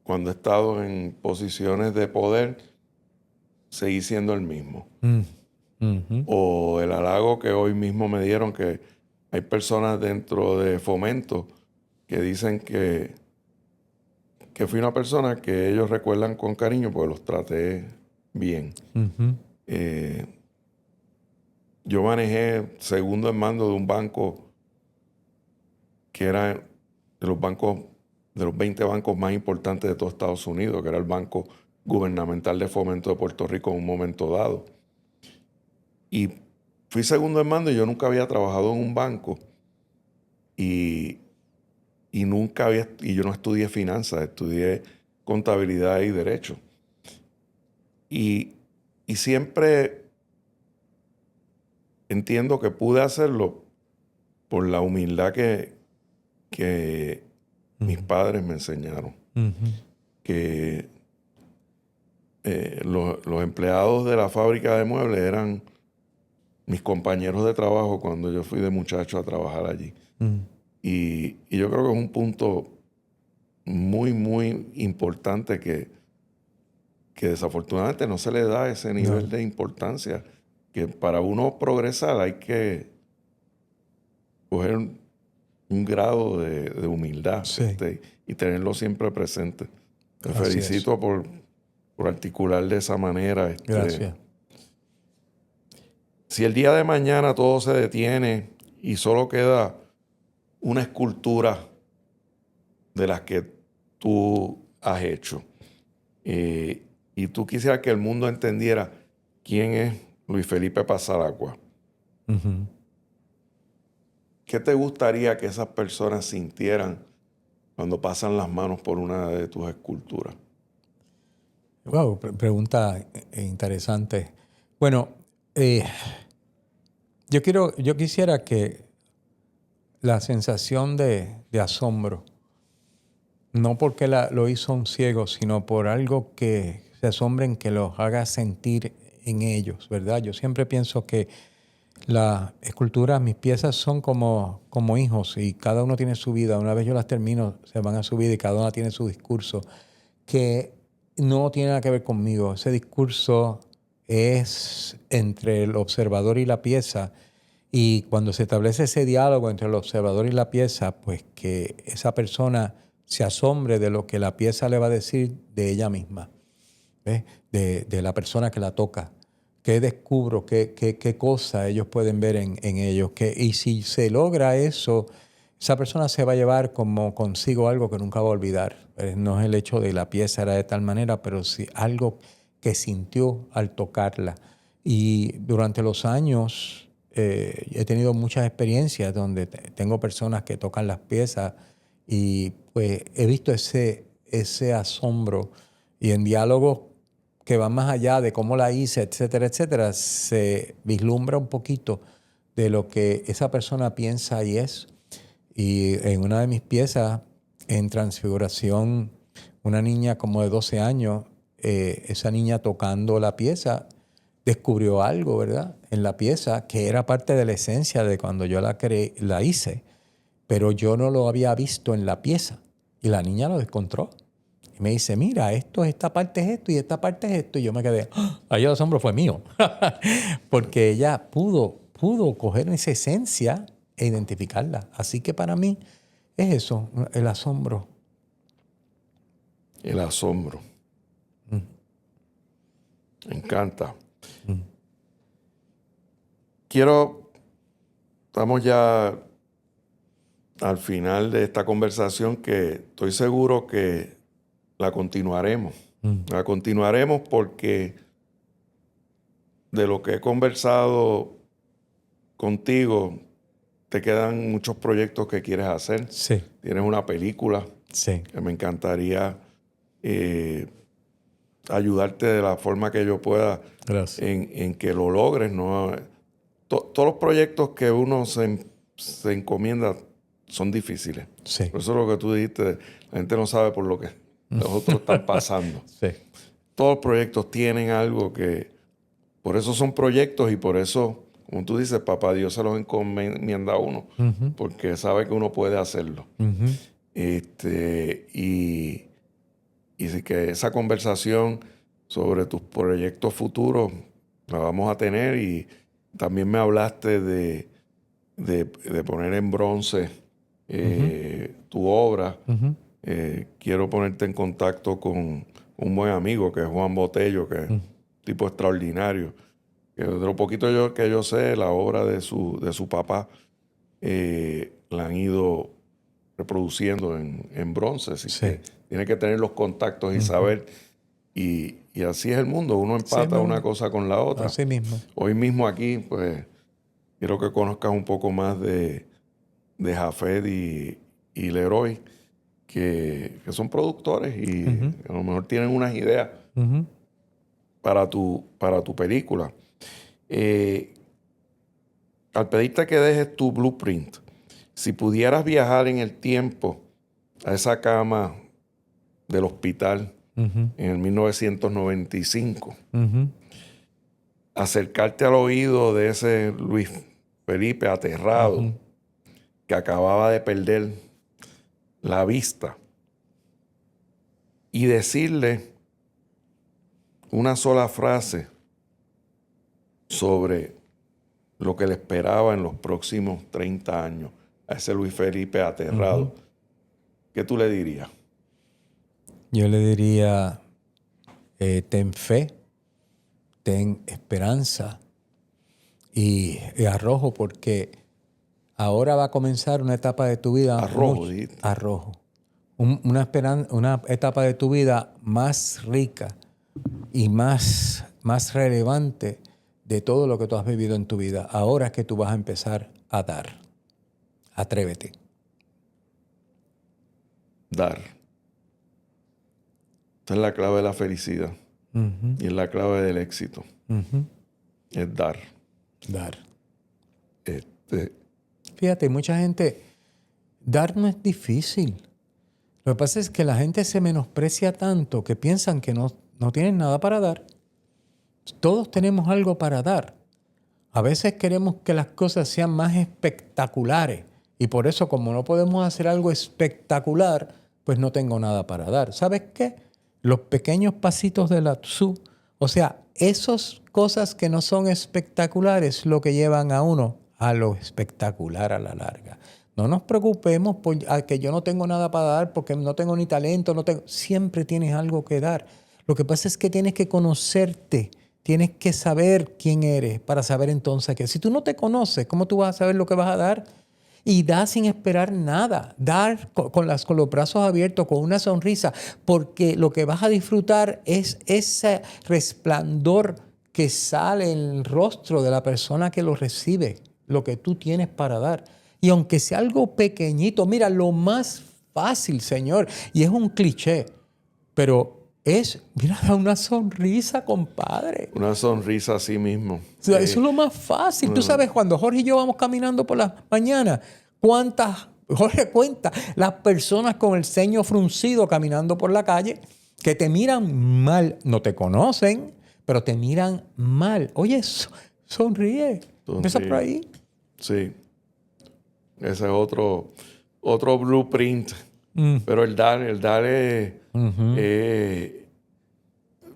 cuando he estado en posiciones de poder seguí siendo el mismo. O el halago que hoy mismo me dieron, que hay personas dentro de Fomento que dicen que fui una persona que ellos recuerdan con cariño porque los traté bien. Yo manejé segundo en mando de un banco que era de los 20 bancos más importantes de todo Estados Unidos, que era el Banco Gubernamental de Fomento de Puerto Rico en un momento dado. Y fui segundo en mando y yo nunca había trabajado en un banco y yo no estudié finanzas, estudié contabilidad y derecho. Y siempre entiendo que pude hacerlo por la humildad que mis padres me enseñaron. Que los empleados de la fábrica de muebles eran mis compañeros de trabajo cuando yo fui de muchacho a trabajar allí. Y yo creo que es un punto muy, muy importante que desafortunadamente no se le da ese nivel de importancia. Que para uno progresar hay que coger un grado de humildad, Sí. Y tenerlo siempre presente. Te Así felicito por articular de esa manera. Gracias. Si el día de mañana todo se detiene y solo queda una escultura de las que tú has hecho, y tú quisieras que el mundo entendiera quién es Luis Felipe Passalacqua, ¿qué te gustaría que esas personas sintieran cuando pasan las manos por una de tus esculturas? Wow, pregunta interesante. Bueno, yo quisiera que la sensación de asombro, no porque lo hizo un ciego, sino por algo que se asombren, que los haga sentir en ellos, ¿verdad? Yo siempre pienso que las esculturas, mis piezas son como hijos y cada uno tiene su vida. Una vez yo las termino, se van a su vida y cada uno tiene su discurso, que no tiene nada que ver conmigo. Ese discurso es entre el observador y la pieza. Y cuando se establece ese diálogo entre el observador y la pieza, pues que esa persona se asombre de lo que la pieza le va a decir de ella misma, ¿ves? De la persona que la toca. ¿Qué descubro? ¿Qué cosa ellos pueden ver en ellos? Y si se logra eso, esa persona se va a llevar como consigo algo que nunca va a olvidar. No es el hecho de la pieza era de tal manera, pero sí algo que sintió al tocarla. Y durante los años he tenido muchas experiencias donde tengo personas que tocan las piezas y pues he visto ese asombro, y en diálogos que van más allá de cómo la hice, etcétera, etcétera, se vislumbra un poquito de lo que esa persona piensa y es. Y en una de mis piezas, en Transfiguración, una niña como de 12 años, esa niña tocando la pieza, descubrió algo, ¿verdad?, en la pieza que era parte de la esencia de cuando yo la hice, pero yo no lo había visto en la pieza. Y la niña lo encontró. Y me dice, mira, esta parte es esto y esta parte es esto. Y yo me quedé, ¡ah! Ahí el asombro fue mío. Porque ella pudo coger esa esencia e identificarla. Así que para mí es eso, el asombro. El asombro. Me encanta. Estamos ya al final de esta conversación, que estoy seguro que la continuaremos. La continuaremos porque de lo que he conversado contigo, te quedan muchos proyectos que quieres hacer. Sí. Tienes una película Sí. que me encantaría ayudarte de la forma que yo pueda. Gracias. En que lo logres, ¿no? Todos los proyectos que uno se encomienda son difíciles. Sí. Por eso es lo que tú dijiste, la gente no sabe por lo que los otros están pasando. Sí. Todos los proyectos tienen algo que... Por eso son proyectos, y por eso, como tú dices, papá Dios se los encomienda a uno, porque sabe que uno puede hacerlo. Y sí, que esa conversación sobre tus proyectos futuros la vamos a tener. Y también me hablaste de poner en bronce tu obra. Quiero ponerte en contacto con un buen amigo que es Juan Botello, que es un tipo extraordinario. Que de lo poquito que yo sé, la obra de su papá la han ido reproduciendo en bronce. Así que tiene que tener los contactos y saber. Y así es el mundo. Uno empata una cosa con la otra. Así mismo. Hoy mismo aquí, pues, quiero que conozcas un poco más de Jafet y Leroy, que son productores y a lo mejor tienen unas ideas para tu película. Al pedirte que dejes tu blueprint, si pudieras viajar en el tiempo a esa cama del hospital en el 1995, acercarte al oído de ese Luis Felipe aterrado que acababa de perder la vista, y decirle una sola frase sobre lo que le esperaba en los próximos 30 años a ese Luis Felipe aterrado, ¿qué tú le dirías? Yo le diría, ten fe, ten esperanza y arrojo, porque ahora va a comenzar una etapa de tu vida. Arrojo. Una etapa de tu vida más rica y más relevante de todo lo que tú has vivido en tu vida. Ahora es que tú vas a empezar a dar. Atrévete. Dar. Esta es la clave de la felicidad. Y es la clave del éxito. Es dar. Dar. Fíjate, mucha gente... Dar no es difícil. Lo que pasa es que la gente se menosprecia tanto que piensan que no tienen nada para dar. Todos tenemos algo para dar. A veces queremos que las cosas sean más espectaculares. Y por eso, como no podemos hacer algo espectacular, pues no tengo nada para dar. ¿Sabes qué? Los pequeños pasitos de la Tzu, o sea, esas cosas que no son espectaculares, lo que llevan a uno a lo espectacular a la larga. No nos preocupemos por que yo no tengo nada para dar porque no tengo ni talento, siempre tienes algo que dar. Lo que pasa es que tienes que conocerte, tienes que saber quién eres para saber entonces que si tú no te conoces, ¿cómo tú vas a saber lo que vas a dar? Y da sin esperar nada, dar con los brazos abiertos, con una sonrisa, porque lo que vas a disfrutar es ese resplandor que sale en el rostro de la persona que lo recibe. lo que tú tienes para dar. Y aunque sea algo pequeñito, mira, lo más fácil, Señor, y es un cliché, pero es, mira, da una sonrisa, compadre. Una sonrisa a sí mismo. O sea, eso es lo más fácil. Tú sabes, cuando Jorge y yo vamos caminando por las mañanas, Jorge cuenta, las personas con el ceño fruncido caminando por la calle, que te miran mal, no te conocen, pero te miran mal. Oye, sonríe. Empieza por ahí. Sí. Ese es otro blueprint. Pero el dar es...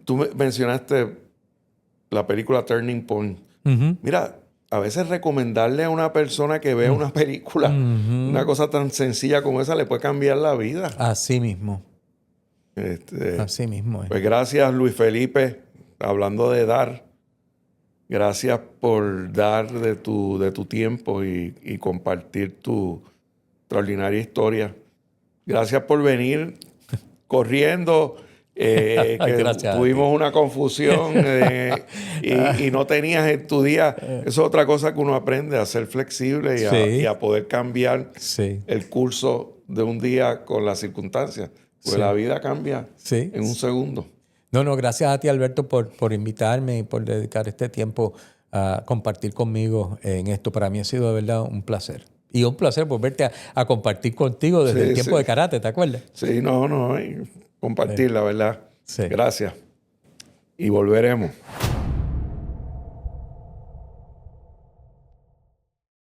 tú mencionaste la película Turning Point. Mira, a veces recomendarle a una persona que vea una película, una cosa tan sencilla como esa, le puede cambiar la vida. Así mismo. Así mismo. Pues gracias, Luis Felipe. Hablando de dar, gracias por dar de tu tiempo y compartir tu extraordinaria historia. Gracias por venir corriendo. Gracias tuvimos una confusión y no tenías en tu día. Eso es otra cosa que uno aprende, a ser flexible y a poder cambiar el curso de un día con las circunstancias. Pues la vida cambia en un segundo. No, gracias a ti, Alberto, por invitarme y por dedicar este tiempo a compartir conmigo en esto. Para mí ha sido de verdad un placer. Y un placer volverte a compartir contigo desde el tiempo de karate, ¿te acuerdas? Sí, no, compartir, la verdad. Gracias. Y volveremos.